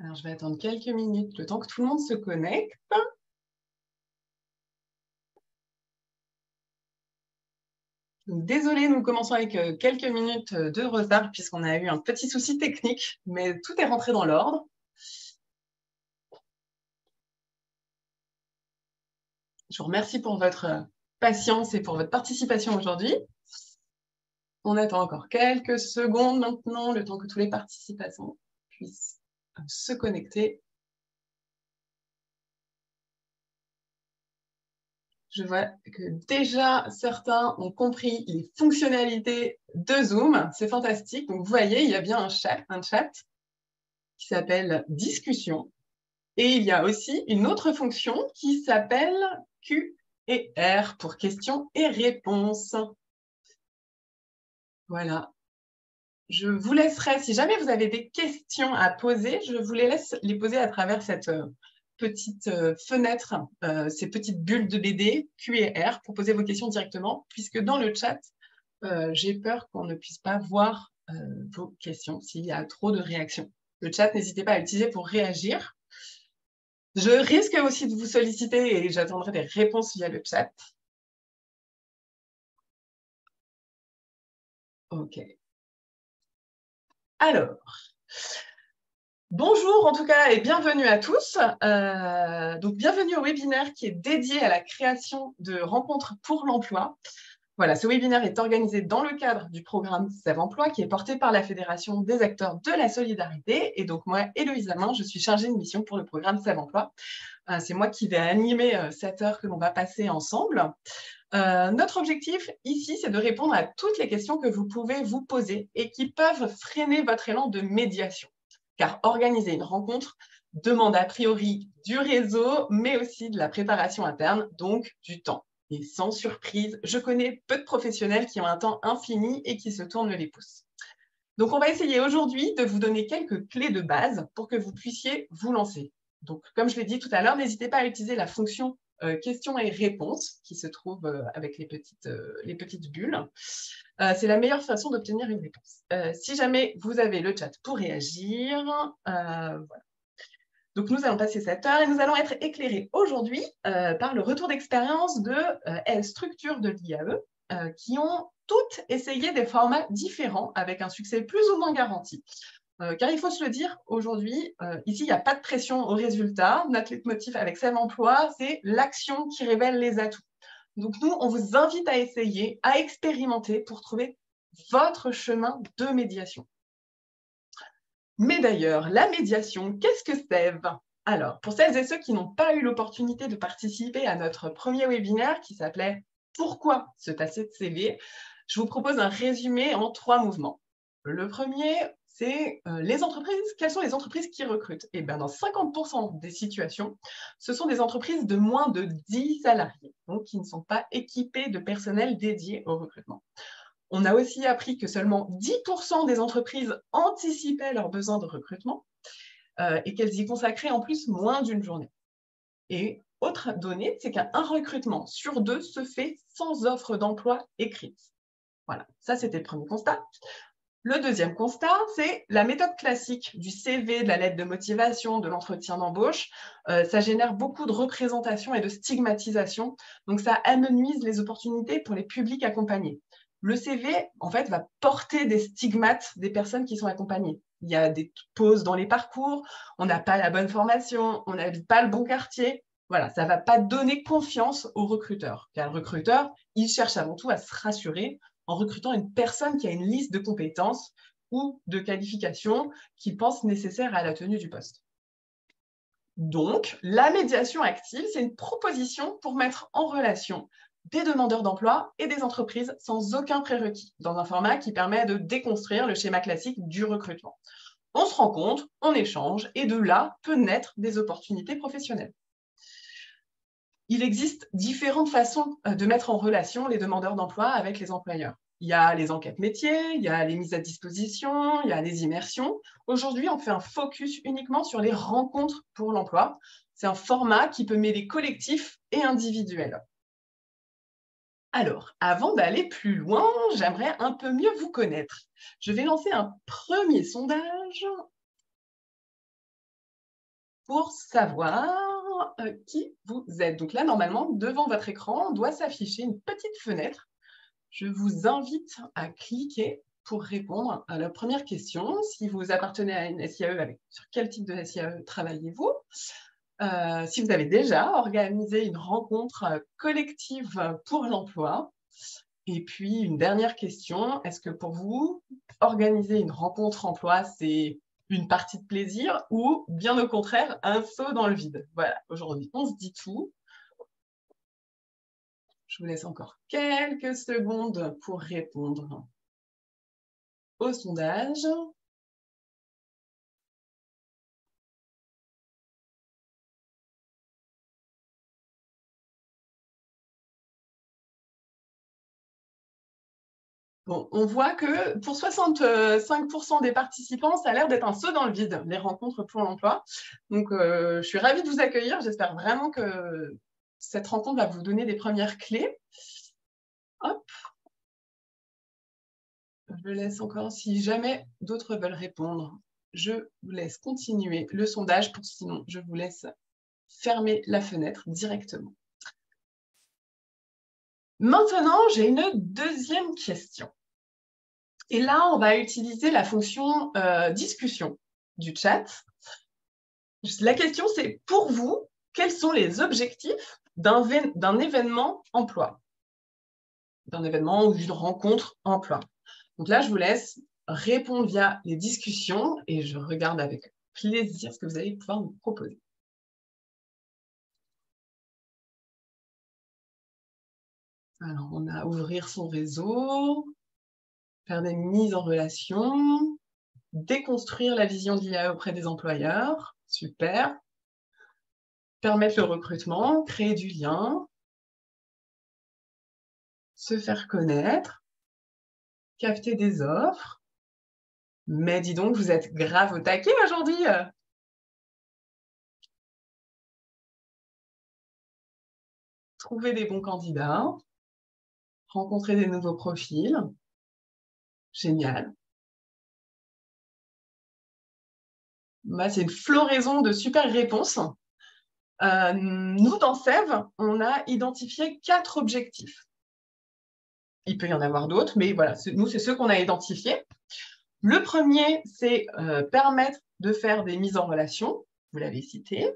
Alors, je vais attendre quelques minutes, le temps que tout le monde se connecte. Donc, désolée, nous commençons avec quelques minutes de retard puisqu'on a eu un petit souci technique, mais tout est rentré dans l'ordre. Je vous remercie pour votre patience et pour votre participation aujourd'hui. On attend encore quelques secondes maintenant, le temps que tous les participants puissent se connecter. Je vois que déjà certains ont compris les fonctionnalités de Zoom. C'est fantastique. Donc, vous voyez, il y a bien un chat qui s'appelle Discussion. Et il y a aussi une autre fonction qui s'appelle Q et R pour questions et réponses. Voilà. Je vous laisserai, si jamais vous avez des questions à poser, je vous les laisse les poser à travers cette petite fenêtre, ces petites bulles de BD, Q et R, pour poser vos questions directement, puisque dans le chat, j'ai peur qu'on ne puisse pas voir vos questions s'il y a trop de réactions. Le chat, n'hésitez pas à l'utiliser pour réagir. Je risque aussi de vous solliciter et j'attendrai des réponses via le chat. OK. Alors, bonjour en tout cas et bienvenue à tous. Donc, bienvenue au webinaire qui est dédié à la création de rencontres pour l'emploi. Voilà, ce webinaire est organisé dans le cadre du programme Save Emploi qui est porté par la Fédération des acteurs de la solidarité. Et donc, moi, Héloïse Amin, je suis chargée de mission pour le programme Save Emploi. C'est moi qui vais animer cette heure que l'on va passer ensemble. Notre objectif ici, c'est de répondre à toutes les questions que vous pouvez vous poser et qui peuvent freiner votre élan de médiation. Car organiser une rencontre demande a priori du réseau, mais aussi de la préparation interne, donc du temps. Et sans surprise, je connais peu de professionnels qui ont un temps infini et qui se tournent les pouces. Donc, on va essayer aujourd'hui de vous donner quelques clés de base pour que vous puissiez vous lancer. Donc, comme je l'ai dit tout à l'heure, n'hésitez pas à utiliser la fonction questions et réponses qui se trouve avec les petites bulles. C'est la meilleure façon d'obtenir une réponse. Si jamais vous avez le chat pour réagir, voilà. Donc, nous allons passer cette heure et nous allons être éclairés aujourd'hui par le retour d'expérience de structures de l'IAE qui ont toutes essayé des formats différents avec un succès plus ou moins garanti. Car il faut se le dire, aujourd'hui, ici, il n'y a pas de pression au résultat. Notre leitmotiv avec Save Emploi, c'est l'action qui révèle les atouts. Donc, nous, on vous invite à essayer, à expérimenter pour trouver votre chemin de médiation. Mais d'ailleurs, la médiation, qu'est-ce que c'est? Alors, pour celles et ceux qui n'ont pas eu l'opportunité de participer à notre premier webinaire qui s'appelait « Pourquoi se passer de CV ?», je vous propose un résumé en 3 mouvements. Le premier, c'est les entreprises. Quelles sont les entreprises qui recrutent? Eh bien, dans 50% des situations, ce sont des entreprises de moins de 10 salariés, donc qui ne sont pas équipées de personnel dédié au recrutement. On a aussi appris que seulement 10% des entreprises anticipaient leurs besoins de recrutement et qu'elles y consacraient en plus moins d'une journée. Et autre donnée, c'est qu'un recrutement sur 2 se fait sans offre d'emploi écrite. Voilà, ça c'était le premier constat. Le deuxième constat, c'est la méthode classique du CV, de la lettre de motivation, de l'entretien d'embauche. Ça génère beaucoup de représentation et de stigmatisation. Donc, ça amenuise les opportunités pour les publics accompagnés. Le CV, en fait, va porter des stigmates des personnes qui sont accompagnées. Il y a des pauses dans les parcours, on n'a pas la bonne formation, on n'habite pas le bon quartier. Voilà, ça ne va pas donner confiance au recruteur. Car le recruteur, il cherche avant tout à se rassurer en recrutant une personne qui a une liste de compétences ou de qualifications qu'il pense nécessaires à la tenue du poste. Donc, la médiation active, c'est une proposition pour mettre en relation des demandeurs d'emploi et des entreprises sans aucun prérequis, dans un format qui permet de déconstruire le schéma classique du recrutement. On se rencontre, on échange, et de là peut naître des opportunités professionnelles. Il existe différentes façons de mettre en relation les demandeurs d'emploi avec les employeurs. Il y a les enquêtes métiers, il y a les mises à disposition, il y a les immersions. Aujourd'hui, on fait un focus uniquement sur les rencontres pour l'emploi. C'est un format qui peut mêler collectif et individuel. Alors, avant d'aller plus loin, j'aimerais un peu mieux vous connaître. Je vais lancer un premier sondage. pour savoir qui vous êtes. Donc là, normalement, devant votre écran, doit s'afficher une petite fenêtre. Je vous invite à cliquer pour répondre à la première question. Si vous appartenez à une SIAE, sur quel type de SIAE travaillez-vous? Si vous avez déjà organisé une rencontre collective pour l'emploi. Et puis, une dernière question, est-ce que pour vous, organiser une rencontre emploi, c'est une partie de plaisir ou bien au contraire, un saut dans le vide? Voilà, aujourd'hui, on se dit tout. Je vous laisse encore quelques secondes pour répondre au sondage. Bon, on voit que pour 65% des participants, ça a l'air d'être un saut dans le vide, les rencontres pour l'emploi. Donc, je suis ravie de vous accueillir. J'espère vraiment que cette rencontre va vous donner des premières clés. Hop. Je laisse encore, si jamais d'autres veulent répondre, je vous laisse continuer le sondage. Sinon, je vous laisse fermer la fenêtre directement. Maintenant, j'ai une deuxième question. Et là, on va utiliser la fonction discussion du chat. La question, c'est pour vous, quels sont les objectifs d'un événement emploi? D'un événement ou d'une rencontre emploi. Donc là, je vous laisse répondre via les discussions et je regarde avec plaisir ce que vous allez pouvoir nous proposer. Alors, on a ouvrir son réseau, faire des mises en relation, déconstruire la vision de l'IAE auprès des employeurs, super. Permettre le recrutement, créer du lien, se faire connaître, capter des offres. Mais dis donc, vous êtes grave au taquet aujourd'hui. Trouver des bons candidats, rencontrer des nouveaux profils. Génial. Bah, c'est une floraison de super réponses. Nous, dans SEV, on a identifié 4 objectifs. Il peut y en avoir d'autres, mais voilà, nous, c'est ceux qu'on a identifiés. Le premier, c'est permettre de faire des mises en relation. Vous l'avez cité.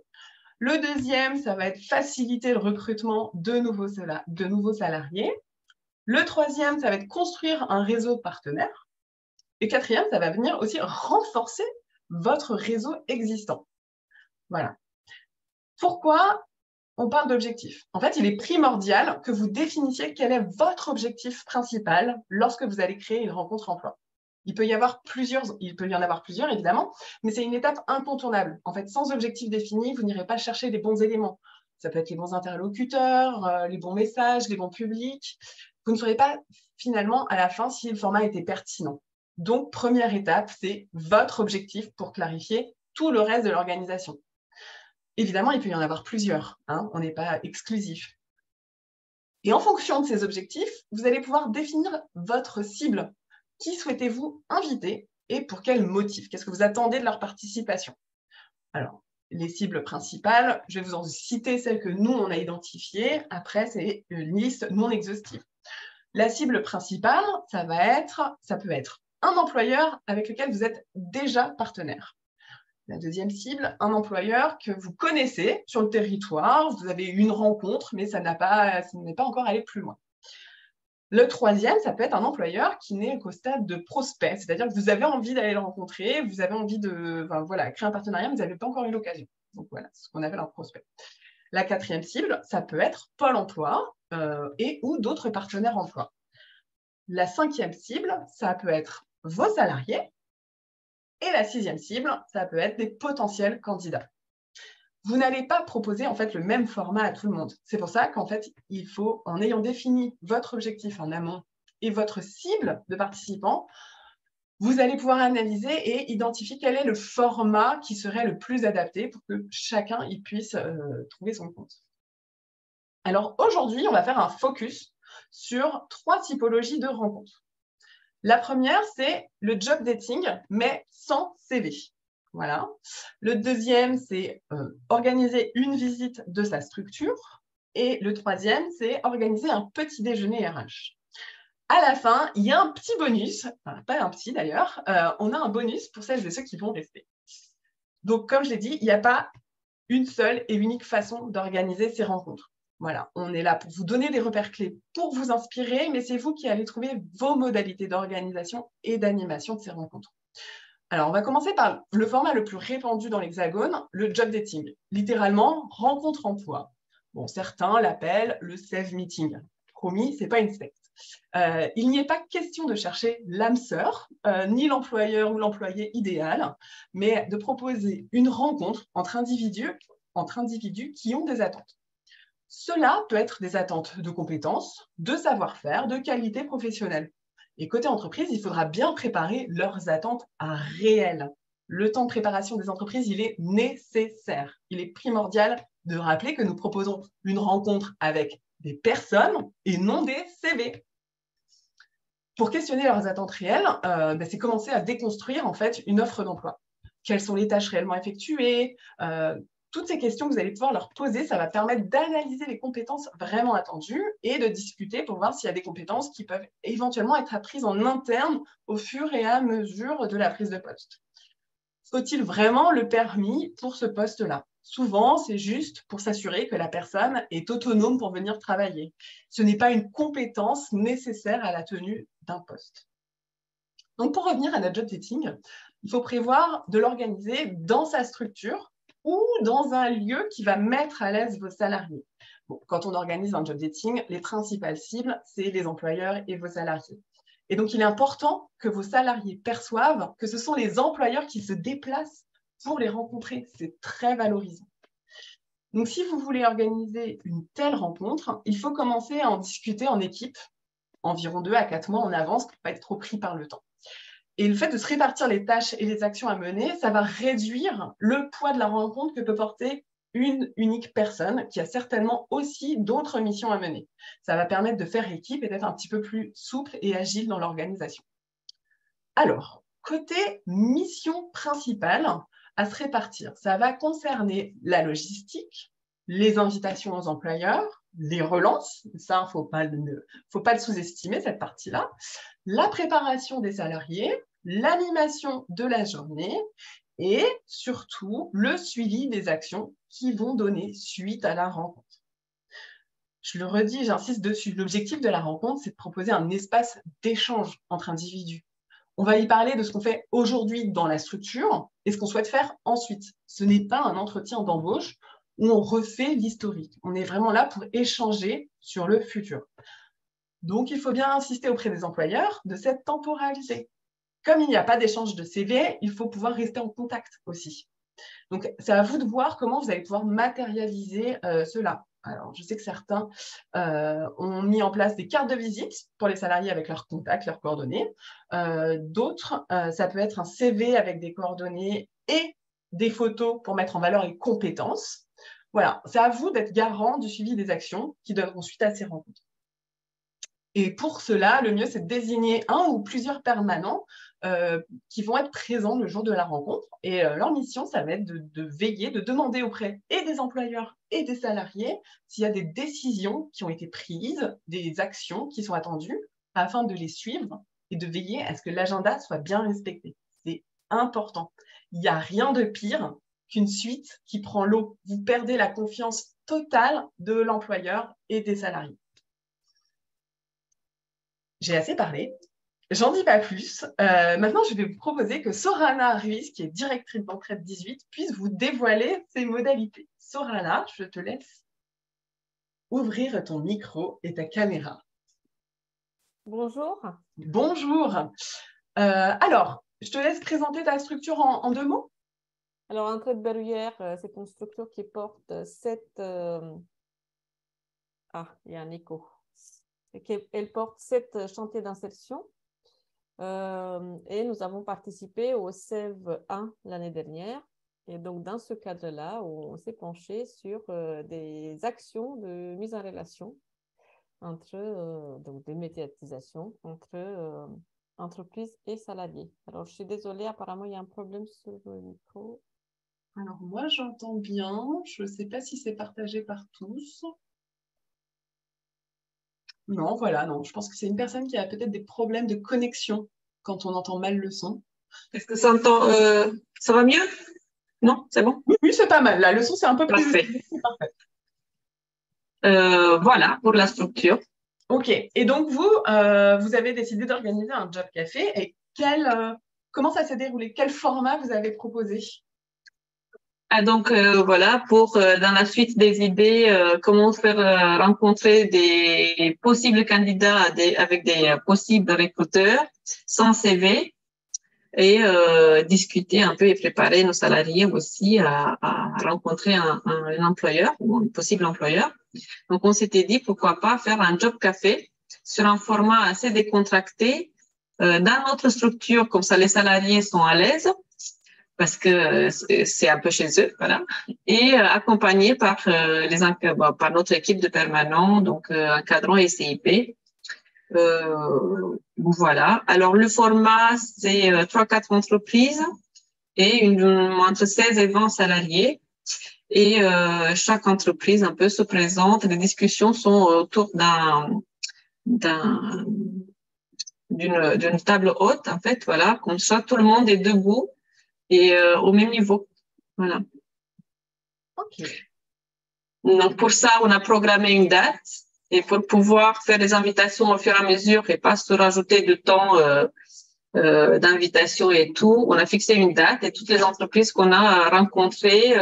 Le deuxième, ça va être faciliter le recrutement de nouveaux salariés. Le troisième, ça va être construire un réseau partenaire. Et quatrième, ça va venir aussi renforcer votre réseau existant. Voilà. Pourquoi on parle d'objectif? En fait, il est primordial que vous définissiez quel est votre objectif principal lorsque vous allez créer une rencontre emploi. Il peut y en avoir plusieurs, évidemment, mais c'est une étape incontournable. En fait, sans objectif défini, vous n'irez pas chercher les bons éléments. Ça peut être les bons interlocuteurs, les bons messages, les bons publics. Vous ne saurez pas finalement à la fin si le format était pertinent. Donc, première étape, c'est votre objectif pour clarifier tout le reste de l'organisation. Évidemment, il peut y en avoir plusieurs, hein, on n'est pas exclusif. Et en fonction de ces objectifs, vous allez pouvoir définir votre cible. Qui souhaitez-vous inviter et pour quel motif? Qu'est-ce que vous attendez de leur participation? Alors, les cibles principales, je vais vous en citer celles que nous, on a identifiées. Après, c'est une liste non exhaustive. La cible principale, ça peut être un employeur avec lequel vous êtes déjà partenaire. La deuxième cible, un employeur que vous connaissez sur le territoire, vous avez eu une rencontre, mais ça n'est pas encore allé plus loin. Le troisième, ça peut être un employeur qui n'est qu'au stade de prospect, c'est-à-dire que vous avez envie d'aller le rencontrer, vous avez envie de créer un partenariat, mais vous n'avez pas encore eu l'occasion. Donc voilà, c'est ce qu'on appelle un prospect. La quatrième cible, ça peut être Pôle emploi et ou d'autres partenaires emploi. La cinquième cible, ça peut être vos salariés. Et la sixième cible, ça peut être des potentiels candidats. Vous n'allez pas proposer en fait le même format à tout le monde. C'est pour ça qu'en fait, il faut, en ayant défini votre objectif en amont et votre cible de participants, vous allez pouvoir analyser et identifier quel est le format qui serait le plus adapté pour que chacun y puisse trouver son compte. Alors aujourd'hui, on va faire un focus sur 3 typologies de rencontres. La première, c'est le job dating, mais sans CV. Voilà. Le deuxième, c'est organiser une visite de sa structure. Et le troisième, c'est organiser un petit déjeuner RH. À la fin, il y a un petit bonus, enfin, pas un petit d'ailleurs, on a un bonus pour celles et ceux qui vont rester. Donc, comme je l'ai dit, il n'y a pas une seule et unique façon d'organiser ces rencontres. Voilà, on est là pour vous donner des repères clés, pour vous inspirer, mais c'est vous qui allez trouver vos modalités d'organisation et d'animation de ces rencontres. Alors, on va commencer par le format le plus répandu dans l'Hexagone, le job dating. Littéralement, rencontre emploi. Bon, certains l'appellent le sales meeting. Promis, ce n'est pas une secte. Il n'y est pas question de chercher l'âme sœur, ni l'employeur ou l'employé idéal, mais de proposer une rencontre entre individus qui ont des attentes. Cela peut être des attentes de compétences, de savoir-faire, de qualité professionnelle. Et côté entreprise, il faudra bien préparer leurs attentes à réel. Le temps de préparation des entreprises, il est nécessaire. Il est primordial de rappeler que nous proposons une rencontre avec des personnes et non des CV. Pour questionner leurs attentes réelles, c'est commencer à déconstruire en fait une offre d'emploi. Quelles sont les tâches réellement effectuées, toutes ces questions que vous allez pouvoir leur poser, ça va permettre d'analyser les compétences vraiment attendues et de discuter pour voir s'il y a des compétences qui peuvent éventuellement être apprises en interne au fur et à mesure de la prise de poste. Faut-il vraiment le permis pour ce poste-là? Souvent, c'est juste pour s'assurer que la personne est autonome pour venir travailler. Ce n'est pas une compétence nécessaire à la tenue d'un poste. Donc, pour revenir à notre job dating, il faut prévoir de l'organiser dans sa structure ou dans un lieu qui va mettre à l'aise vos salariés. Bon, quand on organise un job dating, les principales cibles, c'est les employeurs et vos salariés. Et donc, il est important que vos salariés perçoivent que ce sont les employeurs qui se déplacent pour les rencontrer. C'est très valorisant. Donc, si vous voulez organiser une telle rencontre, il faut commencer à en discuter en équipe, environ 2 à 4 mois en avance pour ne pas être trop pris par le temps. Et le fait de se répartir les tâches et les actions à mener, ça va réduire le poids de la rencontre que peut porter une unique personne qui a certainement aussi d'autres missions à mener. Ça va permettre de faire équipe et d'être un petit peu plus souple et agile dans l'organisation. Alors, côté mission principale à se répartir, ça va concerner la logistique, les invitations aux employeurs, les relances, ça, il ne faut pas le sous-estimer, cette partie-là, la préparation des salariés, l'animation de la journée et surtout le suivi des actions qui vont donner suite à la rencontre. Je le redis, j'insiste dessus, l'objectif de la rencontre, c'est de proposer un espace d'échange entre individus. On va y parler de ce qu'on fait aujourd'hui dans la structure et ce qu'on souhaite faire ensuite. Ce n'est pas un entretien d'embauche où on refait l'historique. On est vraiment là pour échanger sur le futur. Donc, il faut bien insister auprès des employeurs de cette temporalité. Comme il n'y a pas d'échange de CV, il faut pouvoir rester en contact aussi. Donc, c'est à vous de voir comment vous allez pouvoir matérialiser cela. Alors, je sais que certains ont mis en place des cartes de visite pour les salariés avec leurs contacts, leurs coordonnées. D'autres, ça peut être un CV avec des coordonnées et des photos pour mettre en valeur les compétences. Voilà, c'est à vous d'être garant du suivi des actions qui donneront suite à ces rencontres. Et pour cela, le mieux, c'est de désigner un ou plusieurs permanents qui vont être présents le jour de la rencontre. Et leur mission, ça va être de veiller, de demander auprès et des employeurs et des salariés s'il y a des décisions qui ont été prises, des actions qui sont attendues, afin de les suivre et de veiller à ce que l'agenda soit bien respecté. C'est important. Il n'y a rien de pire qu'une suite qui prend l'eau. Vous perdez la confiance totale de l'employeur et des salariés. J'ai assez parlé. J'en dis pas plus. Maintenant, je vais vous proposer que Sorana Ruiz, qui est directrice d'Entraide 18, puisse vous dévoiler ses modalités. Sorana, je te laisse ouvrir ton micro et ta caméra. Bonjour. Bonjour. Alors, je te laisse présenter ta structure en 2 mots. Alors, Entraide Berruyer, c'est une structure qui porte 7... Ah, il y a un écho. Elle porte 7 chantiers d'insertion. Et nous avons participé au SEV 1 l'année dernière. Et donc, dans ce cadre-là, on s'est penché sur des actions de mise en relation entre, donc de médiatisation entre entreprise et salariés. Alors, je suis désolée, apparemment, il y a un problème sur le micro. Alors, moi, j'entends bien. Je ne sais pas si c'est partagé par tous. Non, voilà, non. Je pense que c'est une personne qui a peut-être des problèmes de connexion quand on entend mal le son. Est-ce que ça entend, ça va mieux? Non, c'est bon? Oui, oui, c'est pas mal. La leçon, c'est un peu plus... Parfait. C'est parfait. Voilà pour la structure. OK. Et donc, vous avez décidé d'organiser un job café. Et comment ça s'est déroulé? Quel format vous avez proposé? Ah, donc voilà, pour dans la suite des idées, comment faire rencontrer des possibles candidats avec des possibles recruteurs sans CV et discuter un peu et préparer nos salariés aussi à rencontrer un employeur ou un possible employeur. Donc on s'était dit pourquoi pas faire un job café sur un format assez décontracté dans notre structure, comme ça les salariés sont à l'aise parce que c'est un peu chez eux, voilà, et accompagné par par notre équipe de permanents, donc encadrant et CIP. Voilà. Alors le format, c'est 3-4 entreprises et entre 16 et 20 salariés. Et chaque entreprise un peu se présente. Les discussions sont autour d'une table haute, en fait, voilà, comme ça tout le monde est debout et au même niveau. Voilà. OK. Donc, pour ça, on a programmé une date et pour pouvoir faire des invitations au fur et à mesure et pas se rajouter de temps d'invitation et tout, on a fixé une date et toutes les entreprises qu'on a rencontrées,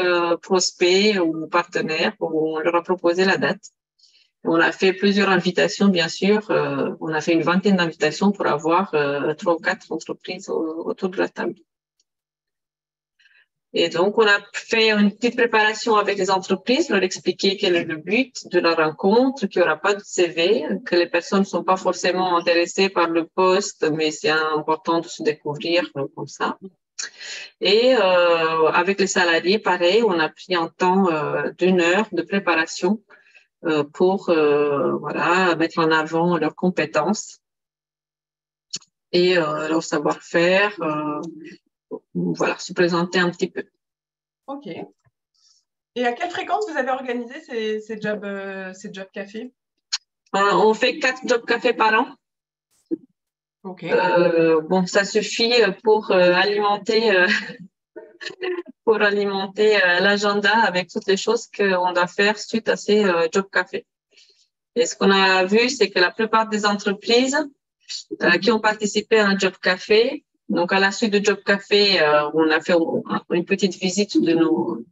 prospects ou partenaires, on leur a proposé la date. On a fait plusieurs invitations, bien sûr. On a fait une vingtaine d'invitations pour avoir 3 ou 4 entreprises autour de la table. Et donc, on a fait une petite préparation avec les entreprises, leur expliquer quel est le but de la rencontre, qu'il n'y aura pas de CV, que les personnes ne sont pas forcément intéressées par le poste, mais c'est important de se découvrir comme ça. Et avec les salariés, pareil, on a pris un temps d'1 heure de préparation pour voilà, mettre en avant leurs compétences et leur savoir-faire. Voilà, se présenter un petit peu. OK. Et à quelle fréquence vous avez organisé ces jobs café? On fait 4 jobs café par an. OK. Bon, ça suffit pour alimenter l'agenda avec toutes les choses qu'on doit faire suite à ces jobs café. Et ce qu'on a vu, c'est que la plupart des entreprises qui ont participé à un job café, donc à la suite du job café, on a fait une petite visite de nos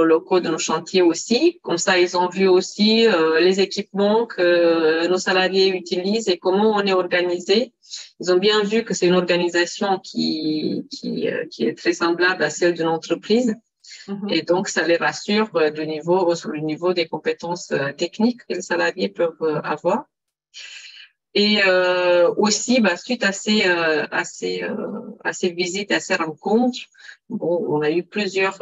locaux, de nos chantiers aussi. Comme ça, ils ont vu aussi les équipements que nos salariés utilisent et comment on est organisé. Ils ont bien vu que c'est une organisation qui est très semblable à celle d'une entreprise. Et donc, ça les rassure sur le niveau des compétences techniques que les salariés peuvent avoir. Et aussi, suite à ces visites, à ces rencontres, bon, on a eu plusieurs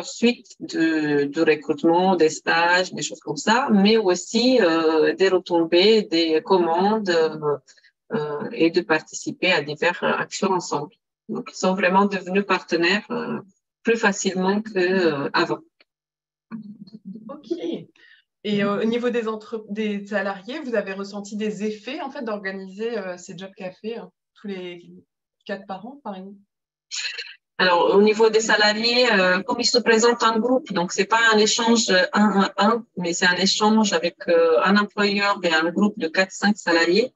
suites de recrutement, des stages, des choses comme ça, mais aussi des retombées, des commandes et de participer à diverses actions ensemble. Donc, ils sont vraiment devenus partenaires plus facilement qu'avant. OK. Et au niveau des salariés, vous avez ressenti des effets en fait d'organiser ces jobs cafés tous les 4 par an, par exemple? Alors, au niveau des salariés, comme ils se présentent en groupe, donc c'est pas un échange 1 à 1, mais c'est un échange avec un employeur et un groupe de 4-5 salariés.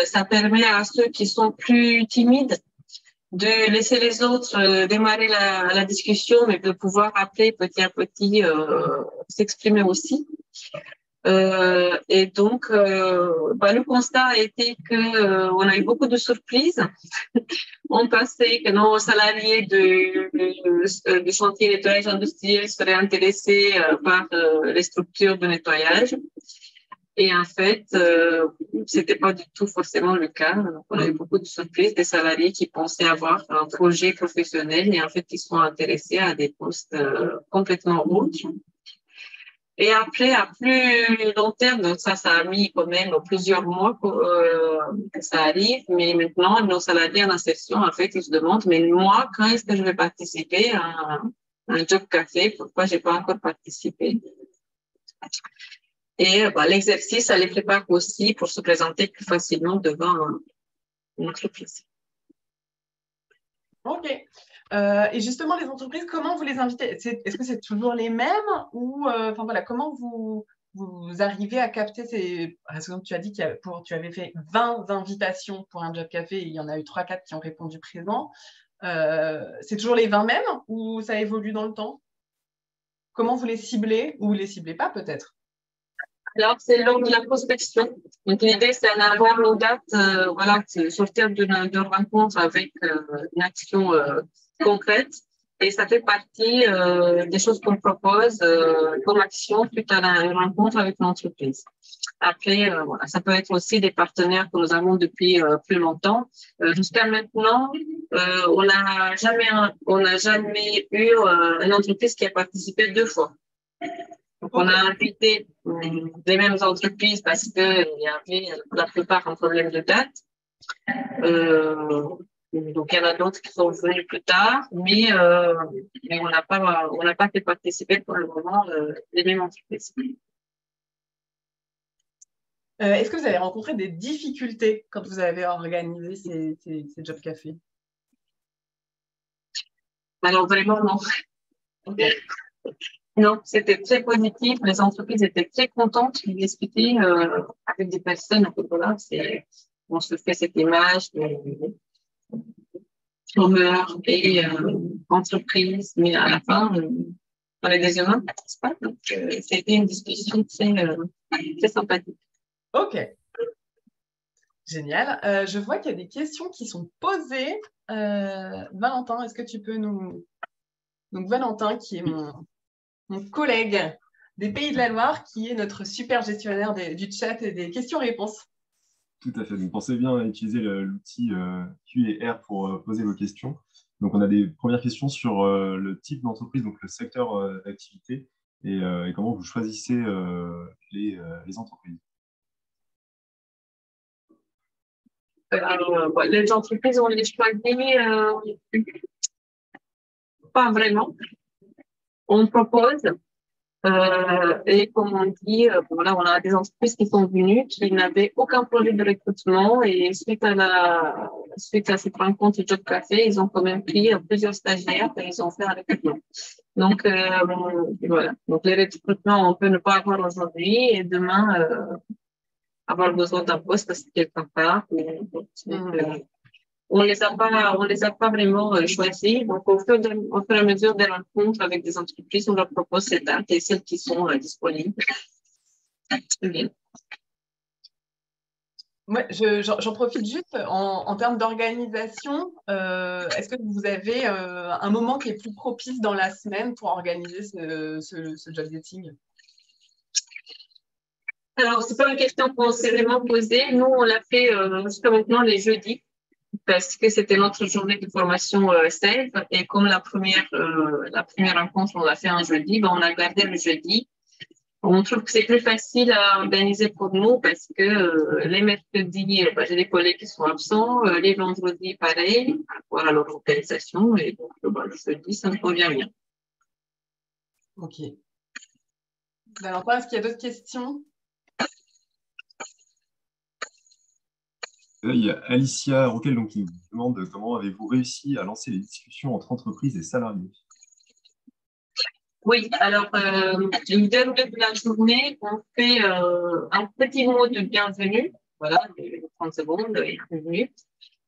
Ça permet à ceux qui sont plus timides de laisser les autres démarrer la discussion, mais de pouvoir appeler petit à petit s'exprimer aussi. Et donc, le constat a été que on a eu beaucoup de surprises. On pensait que nos salariés du chantier nettoyage industriel seraient intéressés par les structures de nettoyage. Et en fait, c'était pas du tout forcément le cas. Donc, on a eu beaucoup de surprises des salariés qui pensaient avoir un projet professionnel et en fait, ils sont intéressés à des postes complètement autres. Et après, à plus long terme, donc ça a mis quand même plusieurs mois que ça arrive. Mais maintenant, nos salariés en insertion, en fait, ils se demandent, mais moi, quand est-ce que je vais participer à un job café? Pourquoi j'ai pas encore participé? Et l'exercice, ça les prépare aussi pour se présenter plus facilement devant une entreprise. Ok. Et justement, les entreprises, comment vous les invitez? Est-ce que c'est toujours les mêmes ou enfin voilà, comment vous arrivez à capter ces. Par exemple, tu as dit tu avais fait 20 invitations pour un job café et il y en a eu 3-4 qui ont répondu présent. C'est toujours les 20 mêmes ou ça évolue dans le temps? Comment vous les ciblez ou vous les ciblez pas peut-être? Alors, c'est lors de la prospection. Donc, l'idée, c'est d'avoir une date, voilà, de sortir d'une rencontre avec une action concrète. Et ça fait partie des choses qu'on propose comme action suite à une rencontre avec l'entreprise. Après, voilà, ça peut être aussi des partenaires que nous avons depuis plus longtemps. Jusqu'à maintenant, on n'a jamais eu une entreprise qui a participé 2 fois. Donc, on a invité les mêmes entreprises parce qu'il y avait la plupart un problème de date. Donc, il y en a d'autres qui sont venus plus tard, mais on n'a pas fait participer pour le moment les mêmes entreprises. Est-ce que vous avez rencontré des difficultés quand vous avez organisé ces job cafés? Alors, vraiment, non. Okay. Non, c'était très positif. Les entreprises étaient très contentes de discuter avec des personnes. Voilà, on se fait cette image de chômeurs et entreprises, mais à la fin, on est des humains, n'est-ce pas? Donc, c'était une discussion très sympathique. Ok. Génial. Je vois qu'il y a des questions qui sont posées. Valentin, est-ce que tu peux nous... Donc, Valentin, qui est mon collègue des Pays de la Loire, qui est notre super gestionnaire du chat et des questions-réponses. Tout à fait. Donc, pensez bien à utiliser l'outil Q&R pour poser vos questions. Donc, on a des premières questions sur le type d'entreprise, donc le secteur d'activité et comment vous choisissez les entreprises. Alors, les entreprises, on les choisit pas vraiment. On propose et comme on dit, voilà, on a des entreprises qui sont venues, qui n'avaient aucun projet de recrutement et suite à cette rencontre Job Café, ils ont quand même pris plusieurs stagiaires et ils ont fait un recrutement. Donc, voilà. Donc, les recrutements, on peut ne pas avoir aujourd'hui et demain, avoir besoin d'un poste parce que quelqu'un part. On les a pas vraiment choisis. Donc, au fur et à mesure des rencontres avec des entreprises, on leur propose ces dates et celles qui sont disponibles. Bien. Ouais, j'en profite juste en termes d'organisation. Est-ce que vous avez un moment qui est plus propice dans la semaine pour organiser ce job dating? Alors, c'est pas une question qu'on s'est vraiment posée. Nous, on l'a fait jusqu'à maintenant les jeudis parce que c'était notre journée de formation SAFE et comme la première rencontre, on l'a fait un jeudi, ben, on a gardé le jeudi. On trouve que c'est plus facile à organiser pour nous parce que les mercredis, j'ai des collègues qui sont absents, les vendredis, pareil, par rapport à leur organisation, et donc le jeudi, ça me convient bien. Ok. Valentin, est-ce qu'il y a d'autres questions? Il y a Alicia Roquel donc, qui nous demande comment avez-vous réussi à lancer les discussions entre entreprises et salariés? Oui, alors, le déroulé de la journée, on fait un petit mot de bienvenue, voilà, de 30 secondes, et 1 minute.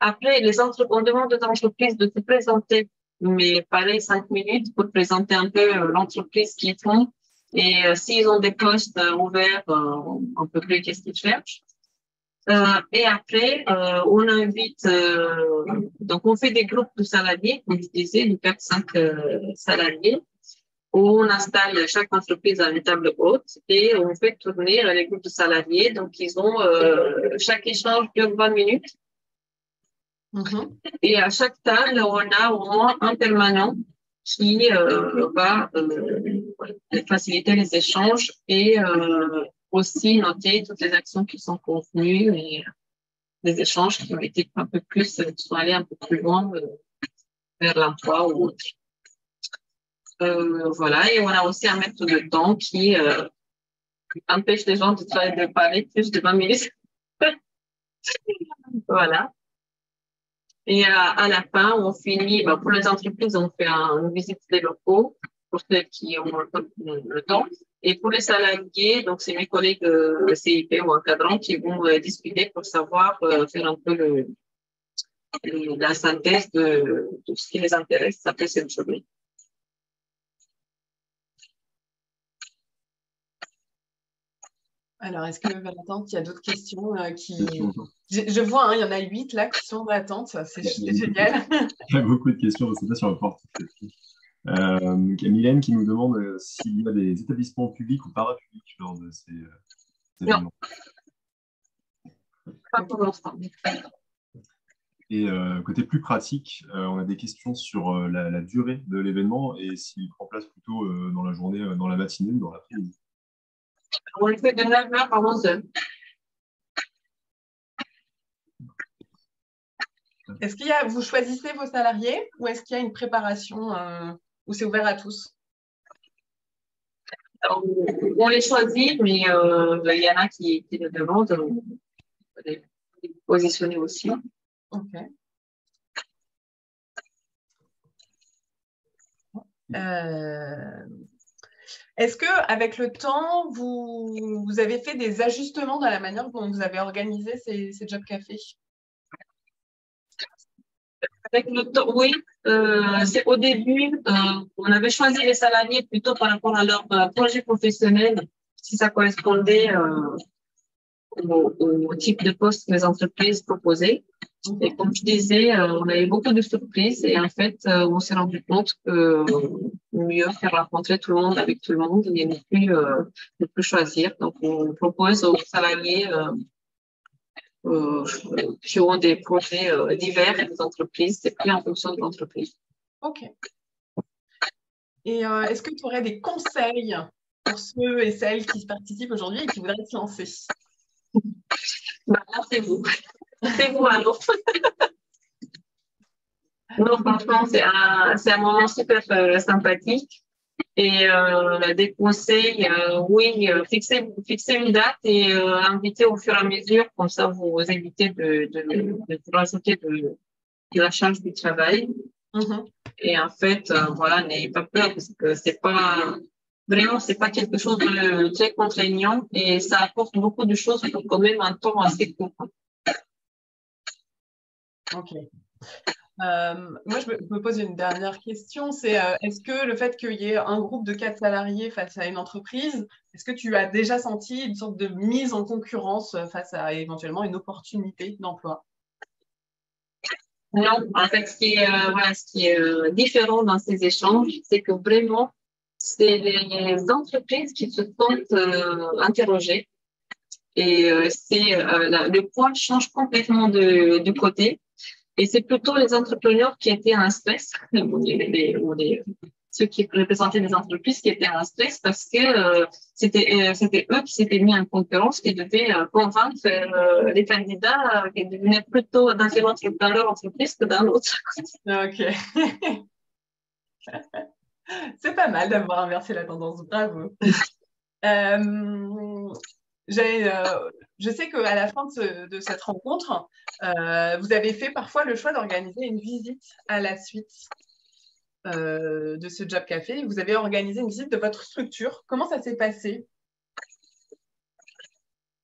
Après, on demande aux entreprises de se présenter, mais pareil, 5 minutes pour présenter un peu l'entreprise qu'ils font. Et s'ils ont des postes ouverts, on peut plus qu'est-ce qu'ils cherchent. Et après, on invite, donc on fait des groupes de salariés, comme je disais, de 4-5 salariés, où on installe chaque entreprise à une table haute et on fait tourner les groupes de salariés. Donc, ils ont, chaque échange dure 20 minutes. Et à chaque table, on a au moins un permanent qui va faciliter les échanges et aussi noter toutes les actions qui sont convenues et les échanges qui ont été un peu plus, qui sont allés un peu plus loin vers l'emploi ou autre. Voilà, et on a aussi un méthode de temps qui empêche les gens de parler plus de 20 minutes. Voilà. Et à la fin, on finit, pour les entreprises, on fait une visite des locaux pour ceux qui ont le temps. Et pour les salariés, donc c'est mes collègues CIP ou encadrants qui vont discuter pour savoir faire un peu la synthèse de ce qui les intéresse après cette journée. Alors, est-ce que Valentin, il y a d'autres questions Je vois, il y en a 8 là qui sont en attente. C'est génial. Il y a beaucoup de questions, je ne sais pas si on va pouvoir toutes les il y a Mylène qui nous demande s'il y a des établissements publics ou parapublics lors de ces événements. Pas pour l'instant. Et côté plus pratique, on a des questions sur la durée de l'événement et s'il prend place plutôt dans la journée, dans la matinée ou dans l'après-midi. On le fait de 9h à 11h. Est-ce qu'il y a, vous choisissez vos salariés ou est-ce qu'il y a une préparation ou c'est ouvert à tous? Alors, on les choisit, mais il y en a qui le demandent, on peut les positionner aussi. Ok. Est-ce qu'avec le temps, vous avez fait des ajustements dans la manière dont vous avez organisé ces Job Cafés? Avec le temps, oui. C'est au début, on avait choisi les salariés plutôt par rapport à leur projet professionnel, si ça correspondait au type de poste que les entreprises proposaient. Et comme je disais, on a eu beaucoup de surprises et en fait, on s'est rendu compte que mieux faire rencontrer tout le monde avec tout le monde et ne plus choisir. Donc, on propose aux salariés qui ont des projets divers et des entreprises, c'est pris en fonction de l'entreprise. Ok. Et est-ce que tu aurais des conseils pour ceux et celles qui participent aujourd'hui et qui voudraient se lancer? Lancez-vous. Lancez-vous alors. Non, franchement, c'est un moment super sympathique. Et des conseils, oui, fixer une date et inviter au fur et à mesure, comme ça vous évitez de vous rajouter de la charge du travail. Et en fait, voilà, n'ayez pas peur parce que c'est pas quelque chose de très contraignant et ça apporte beaucoup de choses pour quand même un temps assez court. Ok. Moi, je me pose une dernière question, c'est est-ce que le fait qu'il y ait un groupe de 4 salariés face à une entreprise, est-ce que tu as déjà senti une sorte de mise en concurrence face à éventuellement une opportunité d'emploi? Non, en fait, ce qui est différent dans ces échanges, c'est que vraiment, c'est les entreprises qui se sont interrogées et le point change complètement du côté. Et c'est plutôt les entrepreneurs qui étaient en stress, ceux qui représentaient les entreprises qui étaient en stress parce que c'était eux qui s'étaient mis en concurrence, qui devaient convaincre les candidats qui devenaient plutôt dans leur entreprise que dans l'autre. Ok. C'est pas mal d'avoir inversé la tendance, bravo. Je sais qu'à la fin de cette rencontre, vous avez fait parfois le choix d'organiser une visite à la suite de ce Job Café. Vous avez organisé une visite de votre structure. Comment ça s'est passé?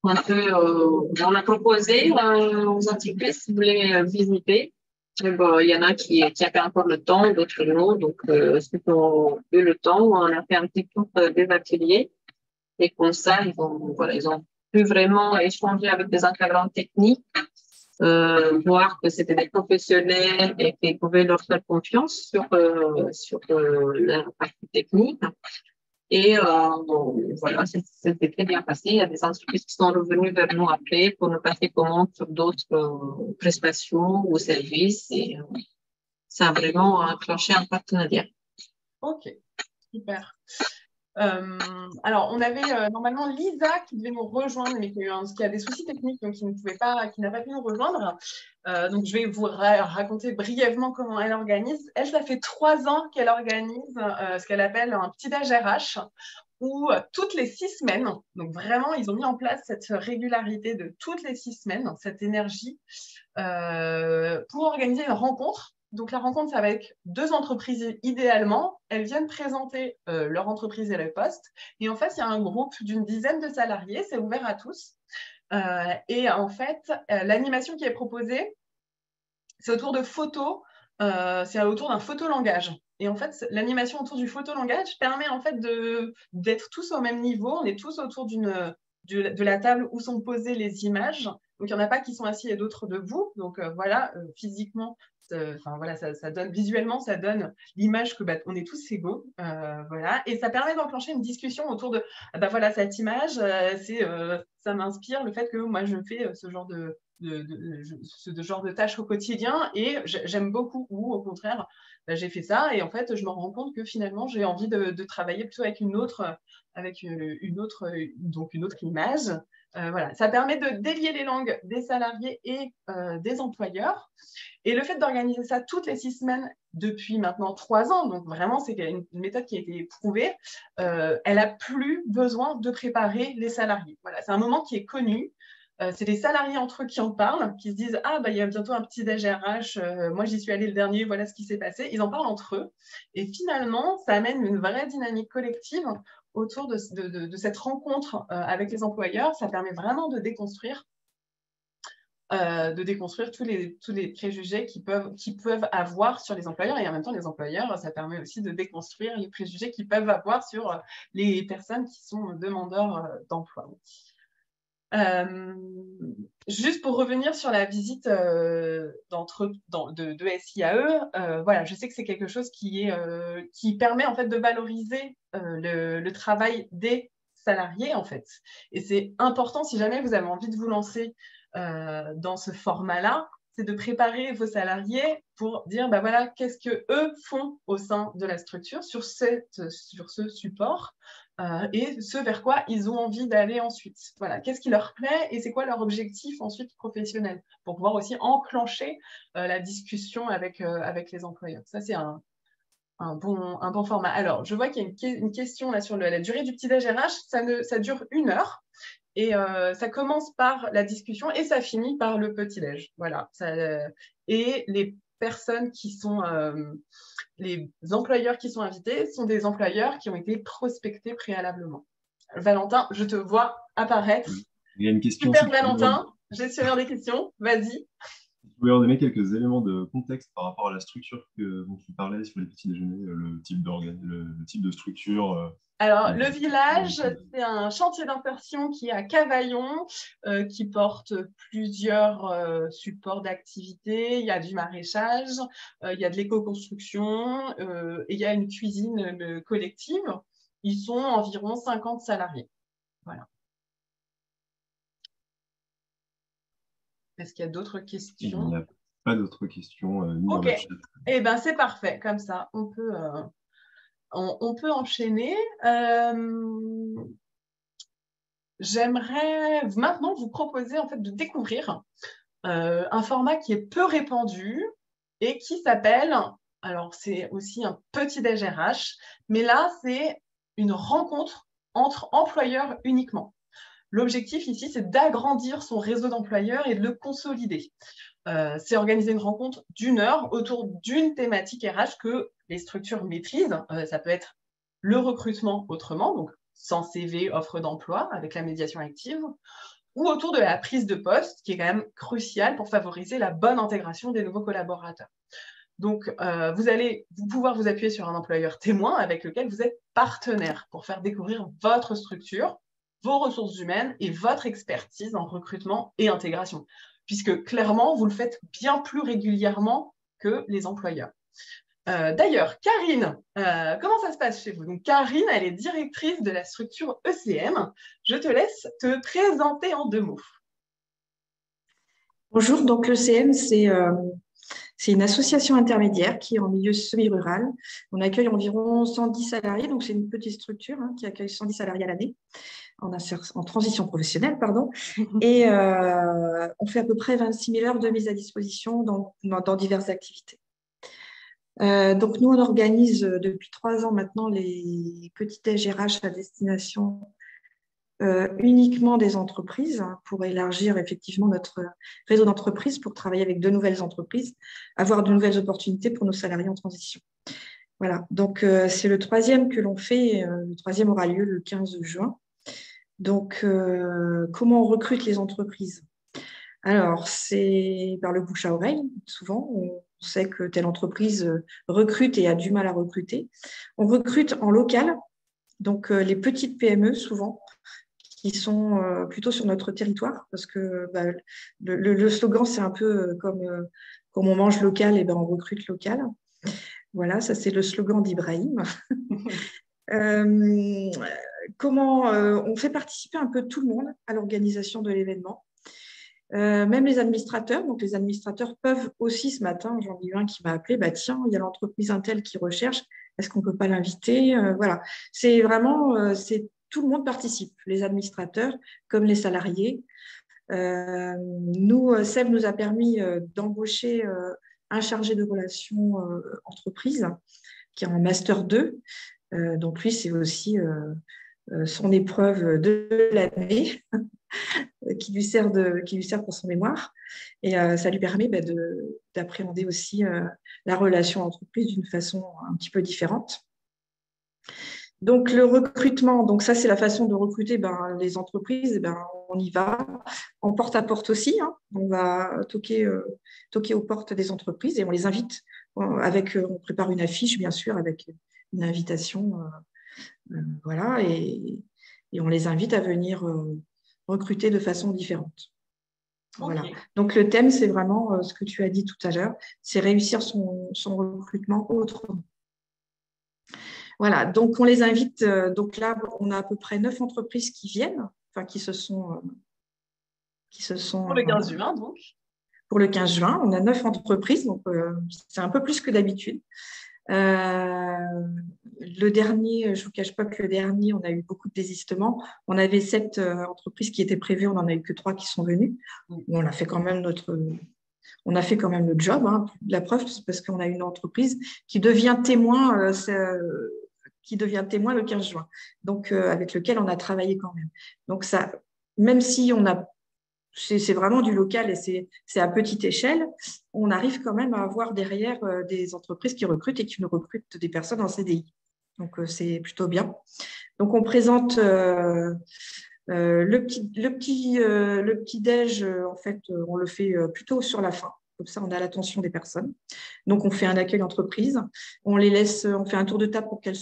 On a proposé aux entreprises qui voulaient visiter. Bon, il y en a qui avaient encore le temps, d'autres non. Donc, ceux qui ont eu le temps, on a fait un petit tour des ateliers. Et comme ça, ils ont pu vraiment échanger avec des encadrants techniques, voir que c'était des professionnels et qu'ils pouvaient leur faire confiance sur la partie technique. Et voilà, c'était très bien passé. Il y a des entreprises qui sont revenues vers nous après pour nous passer commande sur d'autres prestations ou services. Et ça a vraiment enclenché un partenariat. Ok, super. Alors, on avait normalement Lisa qui devait nous rejoindre, mais qui a des soucis techniques, donc qui n'a pas pu nous rejoindre. Donc, je vais vous raconter brièvement comment elle organise. Elle, ça fait 3 ans qu'elle organise ce qu'elle appelle un petit déj RH, où toutes les 6 semaines, donc vraiment, ils ont mis en place cette régularité de toutes les 6 semaines, cette énergie, pour organiser une rencontre. Donc, la rencontre, ça va être 2 entreprises idéalement. Elles viennent présenter leur entreprise et le poste. Et en fait, il y a un groupe d'une dizaine de salariés. C'est ouvert à tous. Et en fait, l'animation qui est proposée, c'est autour de photos. C'est autour d'un photolangage. Et en fait, l'animation autour du photolangage permet en fait d'être tous au même niveau. On est tous autour de la table où sont posées les images. Donc, il n'y en a pas qui sont assis et d'autres debout. Donc, voilà, physiquement, voilà, ça donne, visuellement, ça donne l'image que on est tous égaux. Voilà. Et ça permet d'enclencher une discussion autour de voilà, cette image, ça m'inspire le fait que moi, je fais ce genre de genre de tâches au quotidien et j'aime beaucoup, ou au contraire, j'ai fait ça et en fait, je me rends compte que finalement, j'ai envie de travailler plutôt avec une autre image. Voilà. Ça permet de délier les langues des salariés et des employeurs. Et le fait d'organiser ça toutes les 6 semaines depuis maintenant 3 ans, donc vraiment, c'est une méthode qui a été prouvée, elle n'a plus besoin de préparer les salariés. Voilà, c'est un moment qui est connu. C'est les salariés entre eux qui en parlent, qui se disent « Ah, il y a bientôt un petit déj RH, moi j'y suis allée le dernier, voilà ce qui s'est passé ». Ils en parlent entre eux. Et finalement, ça amène une vraie dynamique collective autour de cette rencontre avec les employeurs. Ça permet vraiment de déconstruire tous les préjugés qu'ils peuvent avoir sur les employeurs. Et en même temps, les employeurs, ça permet aussi de déconstruire les préjugés qu'ils peuvent avoir sur les personnes qui sont demandeurs d'emploi. Juste pour revenir sur la visite de SIAE, voilà, je sais que c'est quelque chose qui permet en fait de valoriser le travail des salariés en fait. Et c'est important, si jamais vous avez envie de vous lancer dans ce format-là, c'est de préparer vos salariés pour dire voilà, qu'est-ce qu'eux font au sein de la structure sur ce support. Et ce vers quoi ils ont envie d'aller ensuite. Voilà, qu'est-ce qui leur plaît et c'est quoi leur objectif ensuite professionnel pour pouvoir aussi enclencher la discussion avec les employeurs. Ça, c'est un bon format. Alors, je vois qu'il y a une question là sur la durée du petit déj RH. Ça dure 1 heure et ça commence par la discussion et ça finit par le petit déj. Voilà. Et les personnes qui sont les employeurs qui sont invités sont des employeurs qui ont été prospectés préalablement. Valentin, je te vois apparaître. Il y a une question. Super, Valentin, gestionnaire des questions, vas-y. Je voulais en donner quelques éléments de contexte par rapport à la structure dont tu parlais sur les petits déjeuners, le type de structure. Alors, le village, c'est un chantier d'insertion qui est à Cavaillon, qui porte plusieurs supports d'activité. Il y a du maraîchage, il y a de l'éco-construction, et il y a une cuisine collective. Ils sont environ 50 salariés. Voilà. Est-ce qu'il y a d'autres questions? Il n'y a pas d'autres questions. Ok, eh bien, c'est parfait. Comme ça, on peut enchaîner. J'aimerais maintenant vous proposer en fait de découvrir un format qui est peu répandu et qui s'appelle, alors c'est aussi un petit déj RH, mais là c'est une rencontre entre employeurs uniquement. L'objectif ici, c'est d'agrandir son réseau d'employeurs et de le consolider. C'est organiser une rencontre d'1 heure autour d'une thématique RH que les structures maîtrisent. Ça peut être le recrutement autrement, donc sans CV, offre d'emploi, avec la médiation active, ou autour de la prise de poste, qui est quand même cruciale pour favoriser la bonne intégration des nouveaux collaborateurs. Donc, vous allez pouvoir vous appuyer sur un employeur témoin avec lequel vous êtes partenaire pour faire découvrir votre structure, vos ressources humaines et votre expertise en recrutement et intégration, puisque clairement, vous le faites bien plus régulièrement que les employeurs. D'ailleurs, Karine, comment ça se passe chez vous? Donc, Karine, elle est directrice de la structure ECM. Je te laisse te présenter en 2 mots. Bonjour, donc l'ECM, C'est une association intermédiaire qui est en milieu semi-rural. On accueille environ 110 salariés, donc c'est une petite structure qui accueille 110 salariés à l'année en transition professionnelle, pardon. Et on fait à peu près 26 000 heures de mise à disposition dans diverses activités. Donc, nous, on organise depuis 3 ans maintenant les petits déj RH à destination uniquement des entreprises pour élargir effectivement notre réseau d'entreprises, pour travailler avec de nouvelles entreprises, avoir de nouvelles opportunités pour nos salariés en transition. Voilà, donc c'est le 3e que l'on fait. Le 3e aura lieu le 15 juin. Donc, comment on recrute les entreprises? Alors, c'est par le bouche à oreille, souvent. On sait que telle entreprise recrute et a du mal à recruter. On recrute en local, donc les petites PME, souvent, qui sont plutôt sur notre territoire, parce que le slogan, c'est un peu comme on mange local, et on recrute local. Voilà, ça c'est le slogan d'Ibrahim. Comment on fait participer un peu tout le monde à l'organisation de l'événement. Même les administrateurs. Donc, les administrateurs peuvent aussi, ce matin, j'en ai eu un qui m'a appelé, tiens, il y a l'entreprise Intel qui recherche, est-ce qu'on ne peut pas l'inviter? Voilà, c'est vraiment, tout le monde participe, les administrateurs comme les salariés. Nous, Seb nous a permis d'embaucher un chargé de relations entreprise qui est en Master 2. Donc, lui, c'est aussi son épreuve de l'année qui lui sert pour son mémoire. Et ça lui permet d'appréhender aussi la relation entreprise d'une façon un petit peu différente. Donc, le recrutement, donc ça, c'est la façon de recruter les entreprises. On y va en porte-à-porte aussi. On va toquer aux portes des entreprises et on les invite. On prépare une affiche, bien sûr, avec une invitation. Voilà, et on les invite à venir recruter de façon différente. Voilà. Okay. Donc, le thème, c'est vraiment ce que tu as dit tout à l'heure, c'est réussir son recrutement autrement. Voilà, donc on les invite. Donc là, on a à peu près 9 entreprises qui viennent, qui se sont. Pour le 15 juin, donc. Pour le 15 juin, on a 9 entreprises, donc c'est un peu plus que d'habitude. Le dernier, je ne vous cache pas que le dernier, on a eu beaucoup de désistements. On avait 7 entreprises qui étaient prévues, on n'en a eu que 3 qui sont venues. On a fait quand même notre job. La preuve, c'est parce qu'on a une entreprise qui devient témoin le 15 juin, donc avec lequel on a travaillé quand même. Donc ça, même si c'est vraiment du local et c'est à petite échelle, on arrive quand même à avoir derrière des entreprises qui recrutent et qui nous recrutent des personnes en CDI. Donc, c'est plutôt bien. Donc, on présente le petit déj, en fait, on le fait plutôt sur la fin. Comme ça, on a l'attention des personnes. Donc, on fait un accueil entreprise. On fait un tour de table pour qu'elles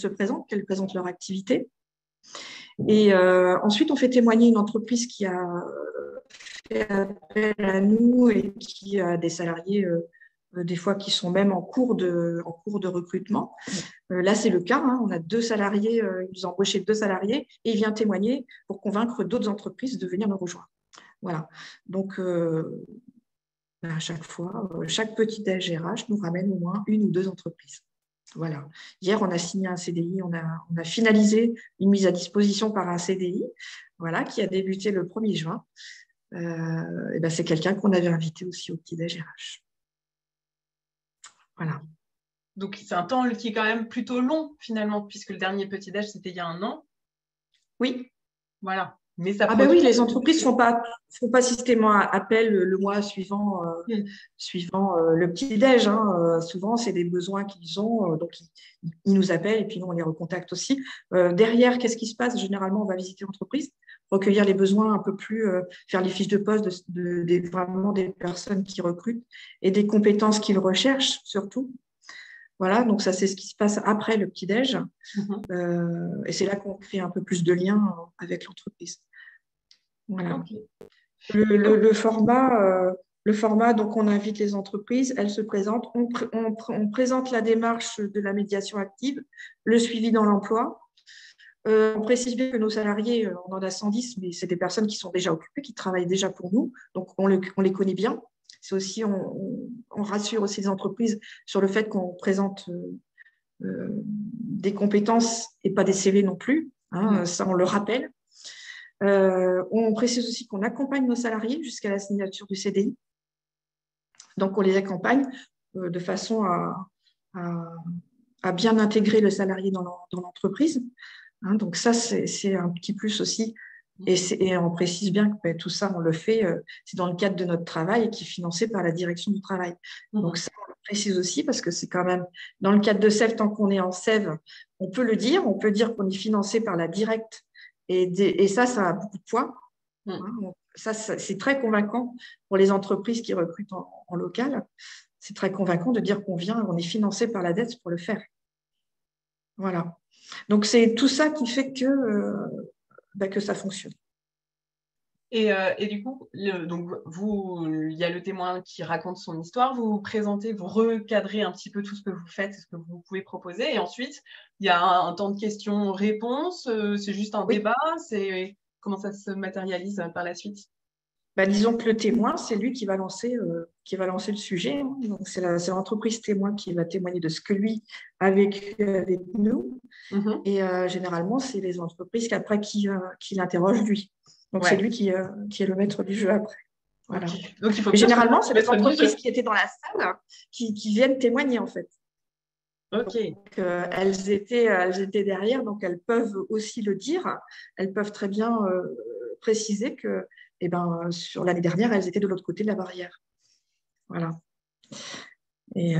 présentent leur activité. Et ensuite, on fait témoigner une entreprise qui a fait appel à nous et qui a des salariés, des fois, qui sont même en cours de recrutement. Là, c'est le cas. On a 2 salariés, ils nous ont embauché 2 salariés et il vient témoigner pour convaincre d'autres entreprises de venir nous rejoindre. Voilà. Donc, à chaque fois, chaque petit déj RH nous ramène au moins 1 ou 2 entreprises. Voilà. Hier, on a signé un CDI, on a finalisé une mise à disposition par un CDI, voilà, qui a débuté le 1er juin. C'est quelqu'un qu'on avait invité aussi au petit déj RH. Voilà. Donc, c'est un temps qui est quand même plutôt long, finalement, puisque le dernier petit déj, c'était il y a 1 an. Oui. Voilà. Mais ça oui, les entreprises ne font pas systématiquement appel le mois suivant le petit déj. Souvent, c'est des besoins qu'ils ont, donc ils nous appellent et puis nous, on les recontacte aussi. Derrière, qu'est-ce qui se passe? Généralement, on va visiter l'entreprise, recueillir les besoins un peu plus, faire les fiches de poste vraiment des personnes qui recrutent et des compétences qu'ils recherchent surtout. Voilà, donc ça, c'est ce qui se passe après le petit-déj. Et c'est là qu'on crée un peu plus de liens avec l'entreprise. Voilà. Okay. Le format, donc on invite les entreprises, elles se présentent, on présente la démarche de la médiation active, le suivi dans l'emploi. On précise bien que nos salariés, on en a 110, mais c'est des personnes qui sont déjà occupées, qui travaillent déjà pour nous, donc on les connaît bien. c'est aussi, on rassure aussi les entreprises sur le fait qu'on présente des compétences et pas des CV non plus. Hein, ça, on le rappelle. On précise aussi qu'on accompagne nos salariés jusqu'à la signature du CDI. Donc, on les accompagne de façon à bien intégrer le salarié dans l'entreprise. Hein, donc, ça, c'est un petit plus aussi. Et on précise bien que tout ça, on le fait, c'est dans le cadre de notre travail et qui est financé par la direction du travail. Donc, ça, on le précise aussi parce que c'est quand même, dans le cadre de SEV, tant qu'on est en SEV, on peut le dire, on peut dire qu'on est financé par la directe. Et ça a beaucoup de poids. Hein, ça, c'est très convaincant pour les entreprises qui recrutent en local. C'est très convaincant de dire qu'on est financé par la dette pour le faire. Voilà. Donc, c'est tout ça qui fait que ça fonctionne. Et du coup, donc il y a le témoin qui raconte son histoire, vous vous présentez, vous recadrez un petit peu tout ce que vous faites, ce que vous pouvez proposer, et ensuite, il y a un temps de questions-réponses, c'est juste un débat, comment ça se matérialise par la suite? Disons que le témoin, c'est lui qui va lancer le sujet. Donc, c'est l'entreprise témoin qui va témoigner de ce que lui a vécu avec nous. Et généralement, c'est les entreprises après qui l'interrogent lui. Donc, c'est lui qui est le maître du jeu après. Voilà. Okay. Donc, généralement, c'est les entreprises qui étaient dans la salle qui viennent témoigner, en fait. Okay. Donc, elles étaient derrière, donc elles peuvent aussi le dire. Elles peuvent très bien préciser que sur l'année dernière, elles étaient de l'autre côté de la barrière. Voilà. Et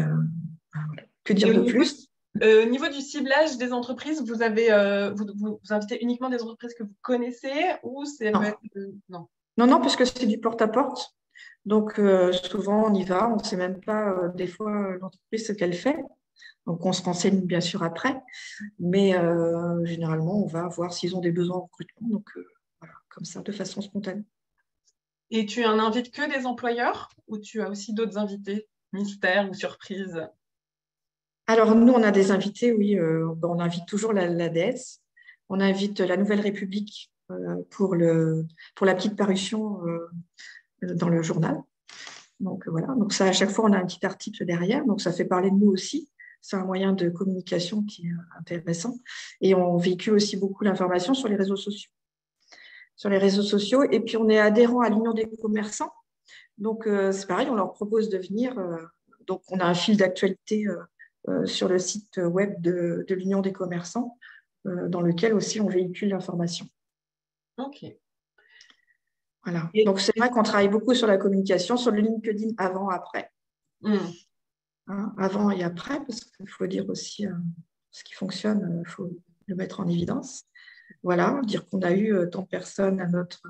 que dire de plus? Au niveau du ciblage des entreprises, vous invitez uniquement des entreprises que vous connaissez ou c'est Non, puisque c'est du porte-à-porte. Donc, souvent, on y va, on ne sait même pas des fois l'entreprise ce qu'elle fait. Donc, on se renseigne bien sûr après. Mais généralement, on va voir s'ils ont des besoins en recrutement. Donc, voilà, comme ça, de façon spontanée. Et tu n'invites que des employeurs ou tu as aussi d'autres invités, mystères ou surprises? Alors, nous, on a des invités, oui. On invite toujours la DS. On invite la Nouvelle République pour la petite parution dans le journal. Donc, voilà. Donc, ça, à chaque fois, on a un petit article derrière. Donc, ça fait parler de nous aussi. C'est un moyen de communication qui est intéressant. Et on véhicule aussi beaucoup l'information sur les réseaux sociaux. Et puis, on est adhérent à l'Union des commerçants. Donc, c'est pareil, on leur propose de venir. Donc, on a un fil d'actualité sur le site web de l'Union des commerçants, dans lequel aussi on véhicule l'information. OK. Voilà. Donc, c'est vrai qu'on travaille beaucoup sur la communication, sur le LinkedIn avant, après. Hein, avant et après, parce qu'il faut dire aussi ce qui fonctionne, il faut le mettre en évidence. Voilà, dire qu'on a eu tant de personnes à notre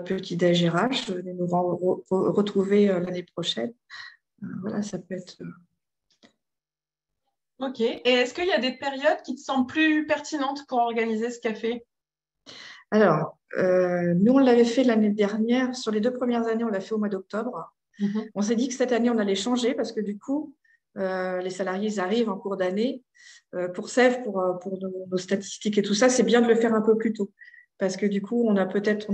petit déj RH, venez nous retrouver l'année prochaine. Voilà, ça peut être... OK. Et est-ce qu'il y a des périodes qui te semblent plus pertinentes pour organiser ce café? Alors, nous, on l'avait fait l'année dernière. Sur les 2 premières années, on l'a fait au mois d'octobre. On s'est dit que cette année, on allait changer parce que du coup, les salariés arrivent en cours d'année. Pour SEV, pour nos statistiques et tout ça, c'est bien de le faire un peu plus tôt. Parce que du coup, on aura peut-être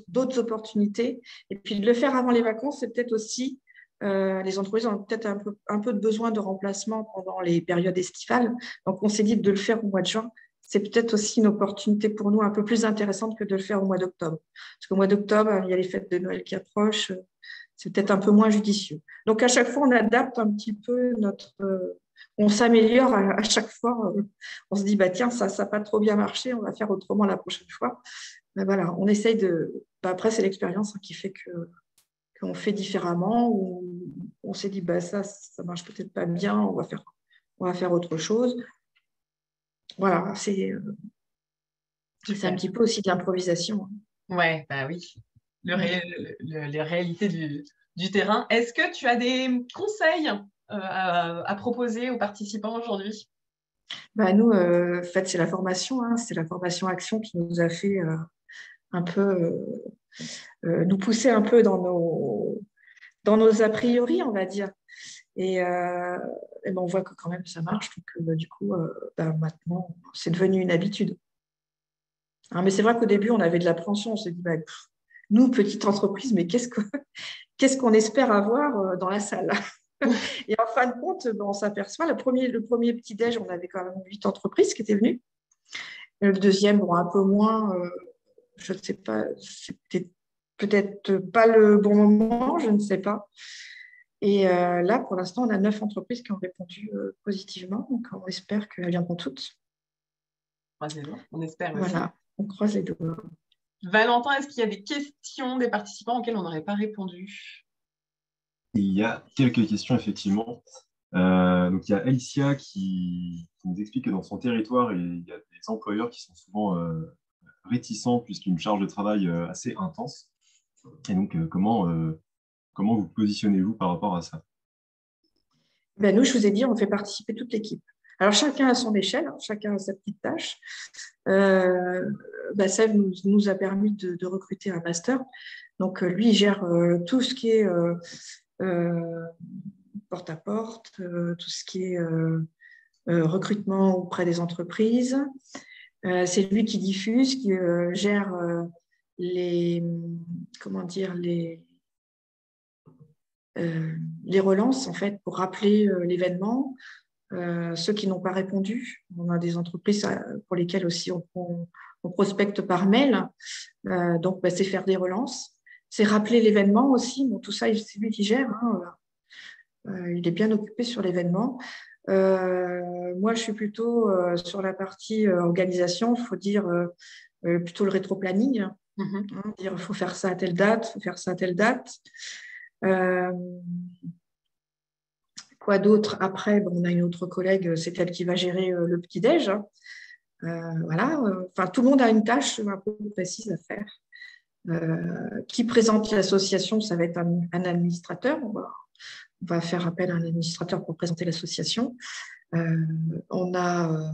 d'autres opportunités. Et puis, de le faire avant les vacances, c'est peut-être aussi... les entreprises ont peut-être un peu de besoin de remplacement pendant les périodes estivales. Donc, on s'est dit de le faire au mois de juin. C'est peut-être aussi une opportunité pour nous un peu plus intéressante que de le faire au mois d'octobre. Parce qu'au mois d'octobre, il y a les fêtes de Noël qui approchent. C'est peut-être un peu moins judicieux. Donc, à chaque fois, on adapte un petit peu on s'améliore à chaque fois. On se dit, tiens, ça n'a pas trop bien marché, on va faire autrement la prochaine fois. Mais voilà, on essaye de... après, c'est l'expérience qui fait qu'on fait différemment, ou on s'est dit, ça marche peut-être pas bien, on va faire autre chose. Voilà, c'est un petit peu aussi de l'improvisation. Ouais, oui. Les réalités du terrain. Est-ce que tu as des conseils à proposer aux participants aujourd'hui? Nous, en fait, c'est la formation, c'est la formation Action qui nous a fait un peu nous pousser un peu dans nos a priori, on va dire. Et on voit que quand même ça marche. Donc, du coup, maintenant, c'est devenu une habitude. Mais c'est vrai qu'au début, on avait de l'appréhension. On s'est dit, nous, petite entreprise, mais qu'est-ce qu'on espère avoir dans la salle? Et en fin de compte, on s'aperçoit, le premier petit-déj, on avait quand même 8 entreprises qui étaient venues. Le deuxième, bon, un peu moins, je ne sais pas, c'était peut-être pas le bon moment, je ne sais pas. Et là, pour l'instant, on a 9 entreprises qui ont répondu positivement, donc on espère qu'elles viendront toutes. On espère aussi. Voilà, on croise les doigts. Valentin, est-ce qu'il y a des questions des participants auxquelles on n'aurait pas répondu? Il y a quelques questions, effectivement. Donc, il y a Alicia qui nous explique que dans son territoire, il y a des employeurs qui sont souvent réticents puisqu'il y a une charge de travail assez intense. Et donc, comment vous positionnez-vous par rapport à ça? Ben, nous, je vous ai dit, on fait participer toute l'équipe. Alors, chacun à son échelle, hein, chacun a sa petite tâche. Seb nous a permis de recruter un master. Donc, lui, il gère tout ce qui est porte-à-porte, tout ce qui est recrutement auprès des entreprises. C'est lui qui diffuse, qui gère les relances, en fait, pour rappeler l'événement. Ceux qui n'ont pas répondu, on a des entreprises pour lesquelles aussi on prospecte par mail. Donc, c'est faire des relances. C'est rappeler l'événement aussi. Bon, tout ça, c'est lui qui gère. Hein. Il est bien occupé sur l'événement. Moi, je suis plutôt sur la partie organisation. Il faut dire plutôt le rétro-planning. Dire il faut faire ça à telle date, il faut faire ça à telle date. Quoi d'autre? Après, on a une autre collègue, c'est elle qui va gérer le petit-déj. Voilà. Tout le monde a une tâche un peu précise à faire. Qui présente l'association, ça va être un administrateur. On va faire appel à un administrateur pour présenter l'association. On a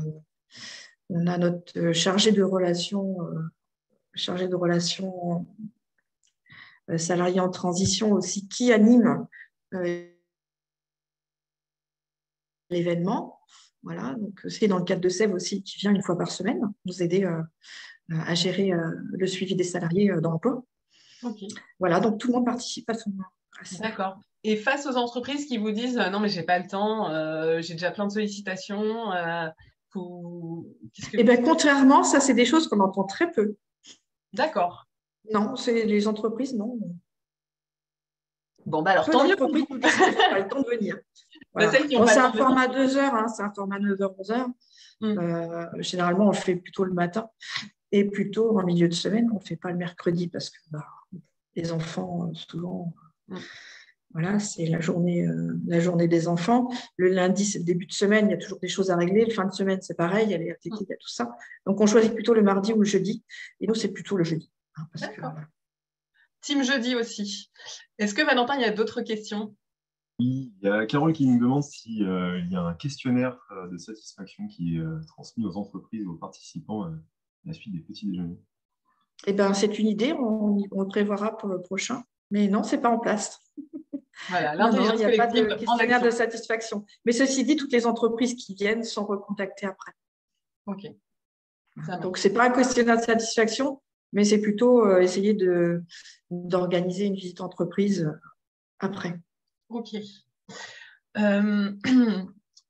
notre chargé de relations salarié en transition aussi qui anime l'événement. Voilà, donc c'est dans le cadre de Sève aussi qui vient une fois par semaine nous aider à gérer le suivi des salariés dans l'emploi. Okay. Voilà, donc tout le monde participe à ça. D'accord. Et face aux entreprises qui vous disent non mais j'ai pas le temps, j'ai déjà plein de sollicitations, contrairement, ça c'est des choses qu'on entend très peu. D'accord. Non, c'est les entreprises, non. Bon, alors tant mieux. L'entreprise nous dit qu'ils n'ont pas le temps de venir. Voilà. C'est un format 2 heures, hein, c'est un format 9h, 11h. Généralement, on le fait plutôt le matin et plutôt en milieu de semaine. On ne le fait pas le mercredi parce que les enfants, souvent, voilà, c'est la journée des enfants. Le lundi, c'est le début de semaine, il y a toujours des choses à régler. Le fin de semaine, c'est pareil, il y a les RTT, il y a tout ça. Donc, on choisit plutôt le mardi ou le jeudi. Et nous, c'est plutôt le jeudi. D'accord. Team jeudi aussi. Est-ce que, Valentin, il y a d'autres questions? Oui, il y a Carole qui nous demande s'il y a un questionnaire de satisfaction qui est transmis aux entreprises, aux participants à la suite des petits déjeuners. Eh bien, c'est une idée, on le prévoira pour le prochain. Mais non, ce n'est pas en place. Voilà, il n'y a pas de questionnaire de satisfaction. Mais ceci dit, toutes les entreprises qui viennent sont recontactées après. OK. Donc, ce n'est pas un questionnaire de satisfaction, mais c'est plutôt essayer d'organiser une visite entreprise après. OK.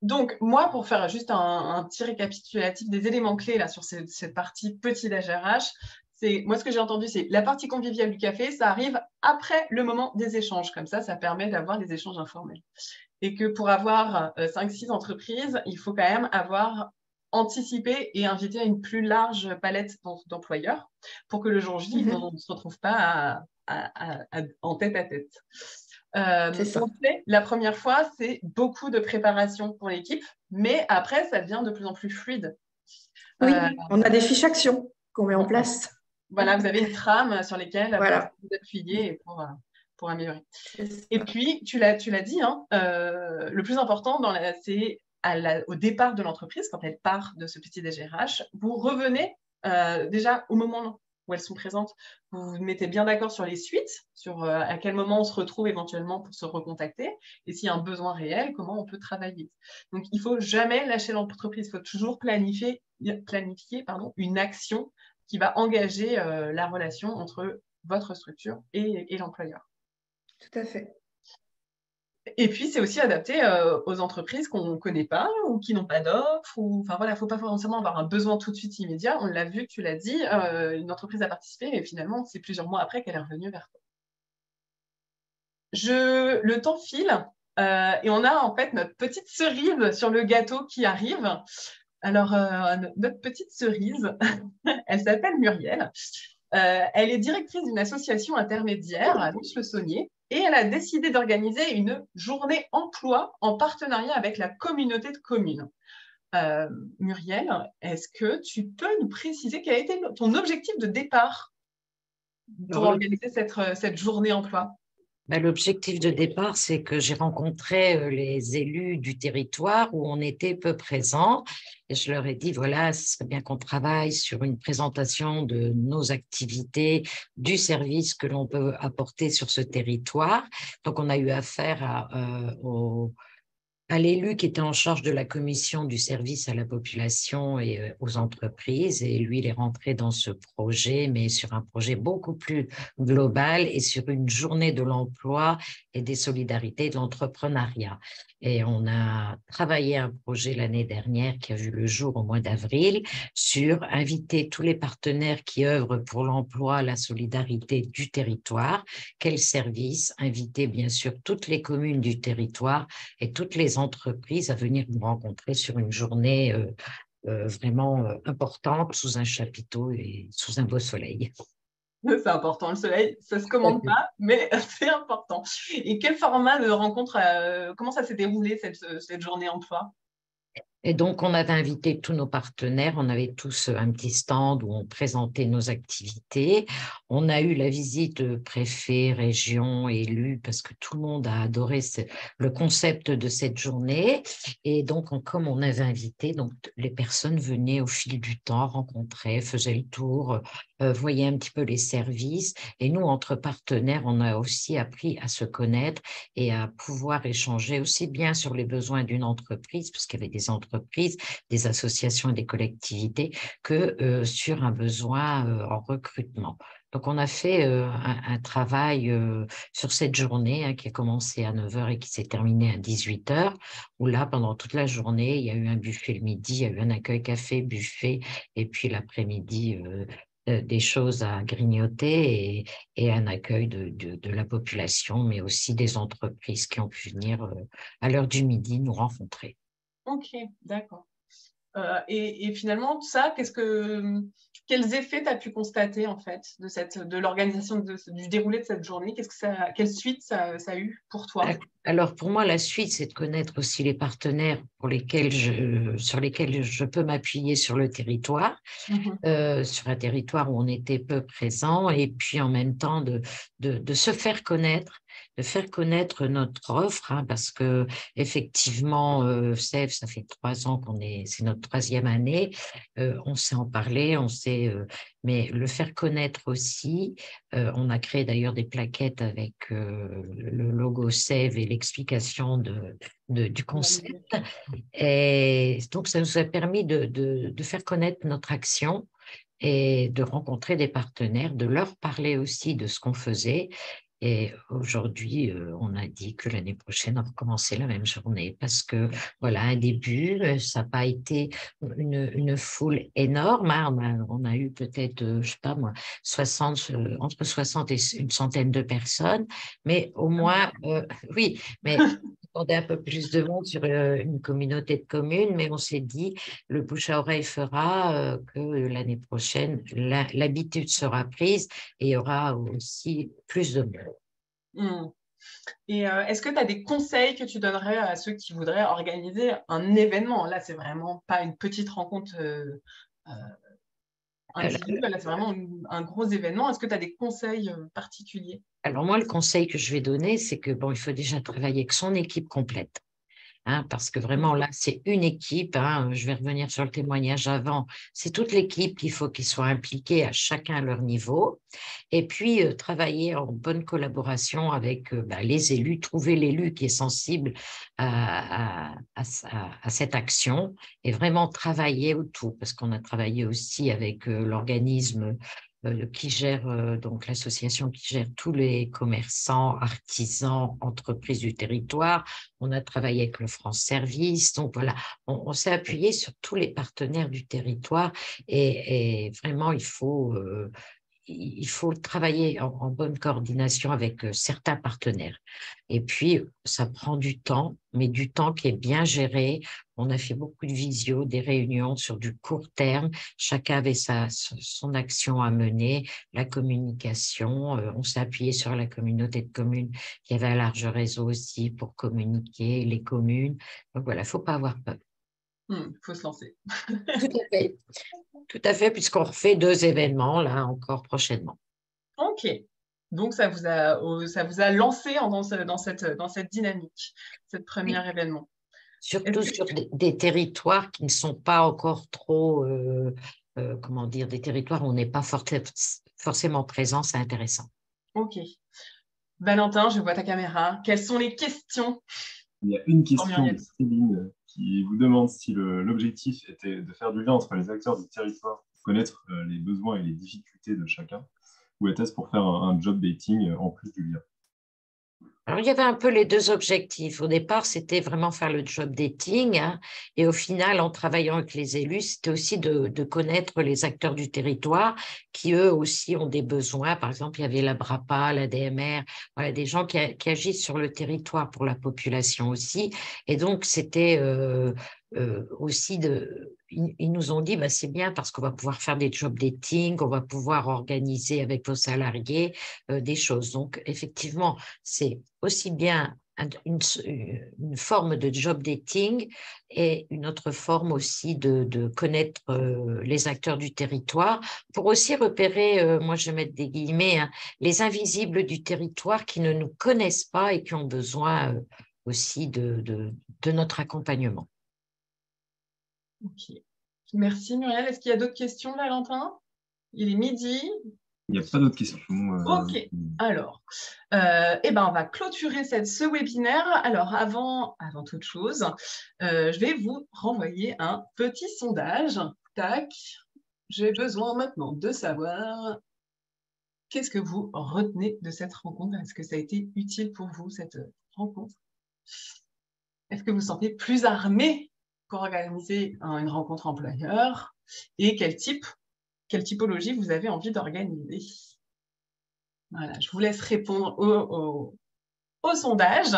Donc, moi, pour faire juste un petit récapitulatif des éléments clés là, sur cette partie petit déj RH, moi, ce que j'ai entendu, c'est la partie conviviale du café, ça arrive après le moment des échanges. Comme ça permet d'avoir des échanges informels. Et que pour avoir 5-6 entreprises, il faut quand même avoir anticipé et invité à une plus large palette d'employeurs pour que le jour J, on ne se retrouve pas en tête à tête. La première fois, c'est beaucoup de préparation pour l'équipe, mais après, ça devient de plus en plus fluide. Oui, on a des fiches actions qu'on met en place. Voilà, vous avez une trame sur lesquelles vous appuyez pour améliorer. Et puis, tu l'as dit, hein, le plus important, c'est au départ de l'entreprise, quand elle part de ce petit déj RH, vous revenez déjà au moment où elles sont présentes, vous vous mettez bien d'accord sur les suites, sur à quel moment on se retrouve éventuellement pour se recontacter, et s'il y a un besoin réel, comment on peut travailler. Donc, il ne faut jamais lâcher l'entreprise, il faut toujours planifier une action qui va engager la relation entre votre structure et l'employeur. Tout à fait. Et puis, c'est aussi adapté aux entreprises qu'on ne connaît pas ou qui n'ont pas d'offre. Enfin, voilà, il ne faut pas forcément avoir un besoin tout de suite immédiat. On l'a vu, tu l'as dit, une entreprise a participé et finalement, c'est plusieurs mois après qu'elle est revenue vers toi. Le temps file et on a en fait notre petite cerise sur le gâteau qui arrive. Alors, notre petite cerise, elle s'appelle Muriel. Elle est directrice d'une association intermédiaire à Lons-le-Saunier et elle a décidé d'organiser une journée emploi en partenariat avec la communauté de communes. Muriel, est-ce que tu peux nous préciser quel a été ton objectif de départ pour organiser cette journée emploi? L'objectif de départ, c'est que j'ai rencontré les élus du territoire où on était peu présents et je leur ai dit, voilà, ce serait bien qu'on travaille sur une présentation de nos activités, du service que l'on peut apporter sur ce territoire. Donc, on a eu affaire à l'élu qui était en charge de la commission du service à la population et aux entreprises. Et lui, il est rentré dans ce projet, mais sur un projet beaucoup plus global et sur une journée de l'emploi et des solidarités de l'entrepreneuriat. Et on a travaillé un projet l'année dernière qui a vu le jour au mois d'avril sur inviter tous les partenaires qui œuvrent pour l'emploi, la solidarité du territoire. Quel service? Inviter bien sûr toutes les communes du territoire et toutes les entreprises à venir nous rencontrer sur une journée vraiment importante sous un chapiteau et sous un beau soleil. C'est important, le soleil, ça ne se commande pas, mais c'est important. Et quel format de rencontre, comment ça s'est déroulé cette journée emploi? Et donc, on avait invité tous nos partenaires, on avait tous un petit stand où on présentait nos activités. On a eu la visite de préfets, régions, élus, parce que tout le monde a adoré le concept de cette journée. Et donc, comme on avait invité, donc, les personnes venaient au fil du temps, rencontraient, faisaient le tour, voyaient un petit peu les services. Et nous, entre partenaires, on a aussi appris à se connaître et à pouvoir échanger aussi bien sur les besoins d'une entreprise, parce qu'il y avait des entreprises, des associations et des collectivités, que sur un besoin en recrutement. Donc, on a fait un travail sur cette journée qui a commencé à 9h et qui s'est terminé à 18h, où là, pendant toute la journée, il y a eu un buffet le midi, il y a eu un accueil café, buffet, et puis l'après-midi, des choses à grignoter et un accueil de la population, mais aussi des entreprises qui ont pu venir à l'heure du midi nous rencontrer. Ok, d'accord. Et finalement, ça, quels effets tu as pu constater en fait de l'organisation du déroulé de cette journée? Quelle suite ça a eu pour toi? Alors pour moi, la suite, c'est de connaître aussi les partenaires sur lesquels je peux m'appuyer sur le territoire, sur un territoire où on était peu présent, et puis en même temps de se faire connaître. De faire connaître notre offre, parce que effectivement, SEV, ça fait 3 ans c'est notre 3e année, on sait en parler, mais le faire connaître aussi. On a créé d'ailleurs des plaquettes avec le logo SEV et l'explication du concept. Et donc, ça nous a permis de faire connaître notre action et de rencontrer des partenaires, de leur parler aussi de ce qu'on faisait. Et aujourd'hui, on a dit que l'année prochaine, on recommençait la même journée parce que, voilà, un début, ça n'a pas été une foule énorme. On a eu peut-être, je ne sais pas moi, entre 60 et une centaine de personnes, mais au moins, oui, mais on a un peu plus de monde sur une communauté de communes, mais on s'est dit, le bouche à oreille fera que l'année prochaine, l'habitude sera prise et il y aura aussi plus de monde. Et est-ce que tu as des conseils que tu donnerais à ceux qui voudraient organiser un événement? Là, c'est vraiment pas une petite rencontre individuelle, là, c'est vraiment un gros événement. Est-ce que tu as des conseils particuliers? Alors moi, le conseil que je vais donner, c'est que il faut déjà travailler avec son équipe complète. Parce que vraiment, là, c'est une équipe. Je vais revenir sur le témoignage avant. C'est toute l'équipe qu'il faut qu'ils soient impliqués à chacun à leur niveau. Et puis, travailler en bonne collaboration avec les élus, trouver l'élu qui est sensible à cette action et vraiment travailler autour. Parce qu'on a travaillé aussi avec l'organisme qui gère, donc l'association qui gère tous les commerçants, artisans, entreprises du territoire. On a travaillé avec le France Service. Donc voilà, on s'est appuyé sur tous les partenaires du territoire et vraiment, il faut travailler en bonne coordination avec certains partenaires. Et puis, ça prend du temps, mais du temps qui est bien géré. On a fait beaucoup de visio, des réunions sur du court terme. Chacun avait son action à mener, la communication. On s'est appuyé sur la communauté de communes qui avait un large réseau aussi pour communiquer, les communes. Donc voilà, il ne faut pas avoir peur. Faut se lancer. Tout à fait. Tout à fait, puisqu'on refait 2 événements, là, encore prochainement. OK. Donc, ça vous a lancé dans cette dynamique, cette première événement. Surtout sur des territoires qui ne sont pas encore trop, comment dire, des territoires où on n'est pas forcément présent, c'est intéressant. OK. Valentin, je vois ta caméra. Quelles sont les questions? Il y a une question de Céline qui vous demande si l'objectif était de faire du lien entre les acteurs du territoire, connaître les besoins et les difficultés de chacun, ou était-ce pour faire un job dating en plus du lien? Alors, il y avait un peu les 2 objectifs. Au départ, c'était vraiment faire le job dating, hein, et au final, en travaillant avec les élus, c'était aussi de connaître les acteurs du territoire qui, eux aussi, ont des besoins. Par exemple, il y avait la BRAPA, la DMR, voilà, des gens qui agissent sur le territoire pour la population aussi. Et donc, c'était aussi ils nous ont dit, bah, c'est bien parce qu'on va pouvoir faire des job dating, on va pouvoir organiser avec vos salariés des choses. Donc, effectivement, c'est aussi bien une forme de job dating et une autre forme aussi de connaître les acteurs du territoire pour aussi repérer, moi je vais mettre des guillemets, hein, les invisibles du territoire qui ne nous connaissent pas et qui ont besoin aussi de notre accompagnement. OK. Merci Muriel. Est-ce qu'il y a d'autres questions, Valentin? Il est midi. Il n'y a pas d'autres questions. OK. Alors, on va clôturer ce webinaire. Alors, avant toute chose, je vais vous renvoyer un petit sondage. Tac. J'ai besoin maintenant de savoir qu'est-ce que vous retenez de cette rencontre. Est-ce que ça a été utile pour vous, cette rencontre? Est-ce que vous vous sentez plus armé pour organiser une rencontre employeur? Et quelle typologie vous avez envie d'organiser? Voilà, je vous laisse répondre au sondage.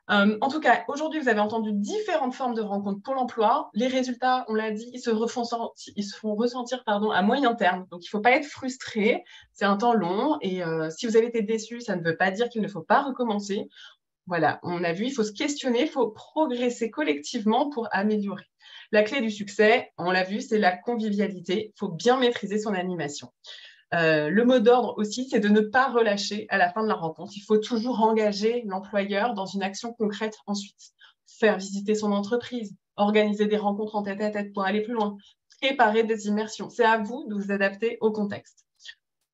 En tout cas, aujourd'hui, vous avez entendu différentes formes de rencontres pour l'emploi. Les résultats, on l'a dit, ils se font ressentir à moyen terme. Donc, il ne faut pas être frustré. C'est un temps long. Et si vous avez été déçu, ça ne veut pas dire qu'il ne faut pas recommencer. Voilà, on a vu, il faut se questionner, il faut progresser collectivement pour améliorer. La clé du succès, on l'a vu, c'est la convivialité. Il faut bien maîtriser son animation. Le mot d'ordre aussi, c'est de ne pas relâcher à la fin de la rencontre. Il faut toujours engager l'employeur dans une action concrète ensuite. Faire visiter son entreprise, organiser des rencontres en tête-à-tête pour aller plus loin, préparer des immersions. C'est à vous de vous adapter au contexte.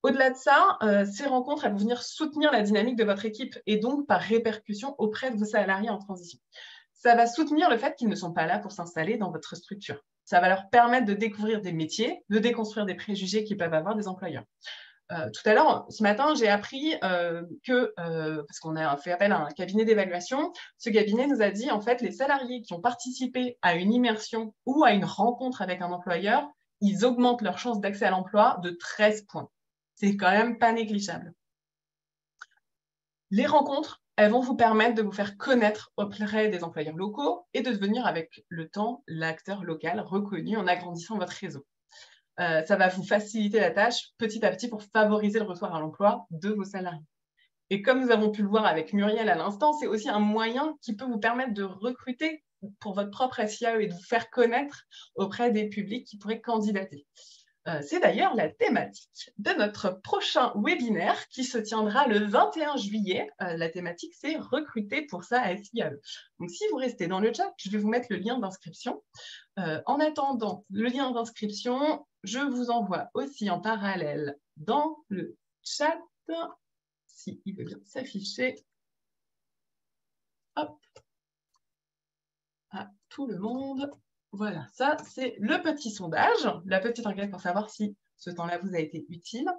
Au-delà de ça, ces rencontres, elles vont venir soutenir la dynamique de votre équipe et donc par répercussion auprès de vos salariés en transition. Ça va soutenir le fait qu'ils ne sont pas là pour s'installer dans votre structure. Ça va leur permettre de découvrir des métiers, de déconstruire des préjugés qu'ils peuvent avoir des employeurs. Tout à l'heure, ce matin, j'ai appris parce qu'on a fait appel à un cabinet d'évaluation, ce cabinet nous a dit, en fait, les salariés qui ont participé à une immersion ou à une rencontre avec un employeur, ils augmentent leurs chances d'accès à l'emploi de 13 points. C'est quand même pas négligeable. Les rencontres, elles vont vous permettre de vous faire connaître auprès des employeurs locaux et de devenir avec le temps l'acteur local reconnu en agrandissant votre réseau. Ça va vous faciliter la tâche petit à petit pour favoriser le retour à l'emploi de vos salariés. Et comme nous avons pu le voir avec Muriel à l'instant, c'est aussi un moyen qui peut vous permettre de recruter pour votre propre SIAE et de vous faire connaître auprès des publics qui pourraient candidater. C'est d'ailleurs la thématique de notre prochain webinaire qui se tiendra le 21 juillet. La thématique, c'est recruter pour sa SIAE. Donc, si vous restez dans le chat, je vais vous mettre le lien d'inscription. En attendant le lien d'inscription, je vous envoie aussi en parallèle dans le chat, s'il veut bien s'afficher, hop, à tout le monde. Voilà, ça, c'est le petit sondage, la petite enquête pour savoir si ce temps-là vous a été utile.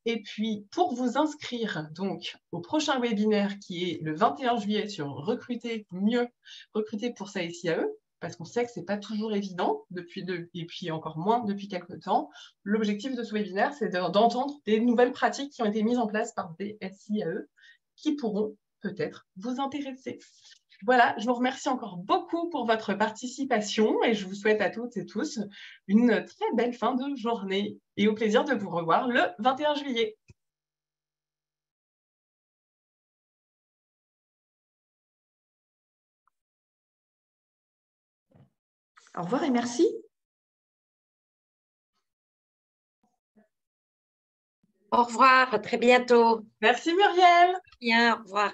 Et puis, pour vous inscrire donc au prochain webinaire qui est le 21 juillet sur recruter mieux, recruter pour sa SIAE, parce qu'on sait que ce n'est pas toujours évident, et puis encore moins depuis quelques temps. L'objectif de ce webinaire, c'est d'entendre des nouvelles pratiques qui ont été mises en place par des SIAE qui pourront peut-être vous intéresser. Voilà, je vous remercie encore beaucoup pour votre participation et je vous souhaite à toutes et tous une très belle fin de journée et au plaisir de vous revoir le 21 juillet. Au revoir et merci. Au revoir, à très bientôt. Merci Muriel. Bien, au revoir.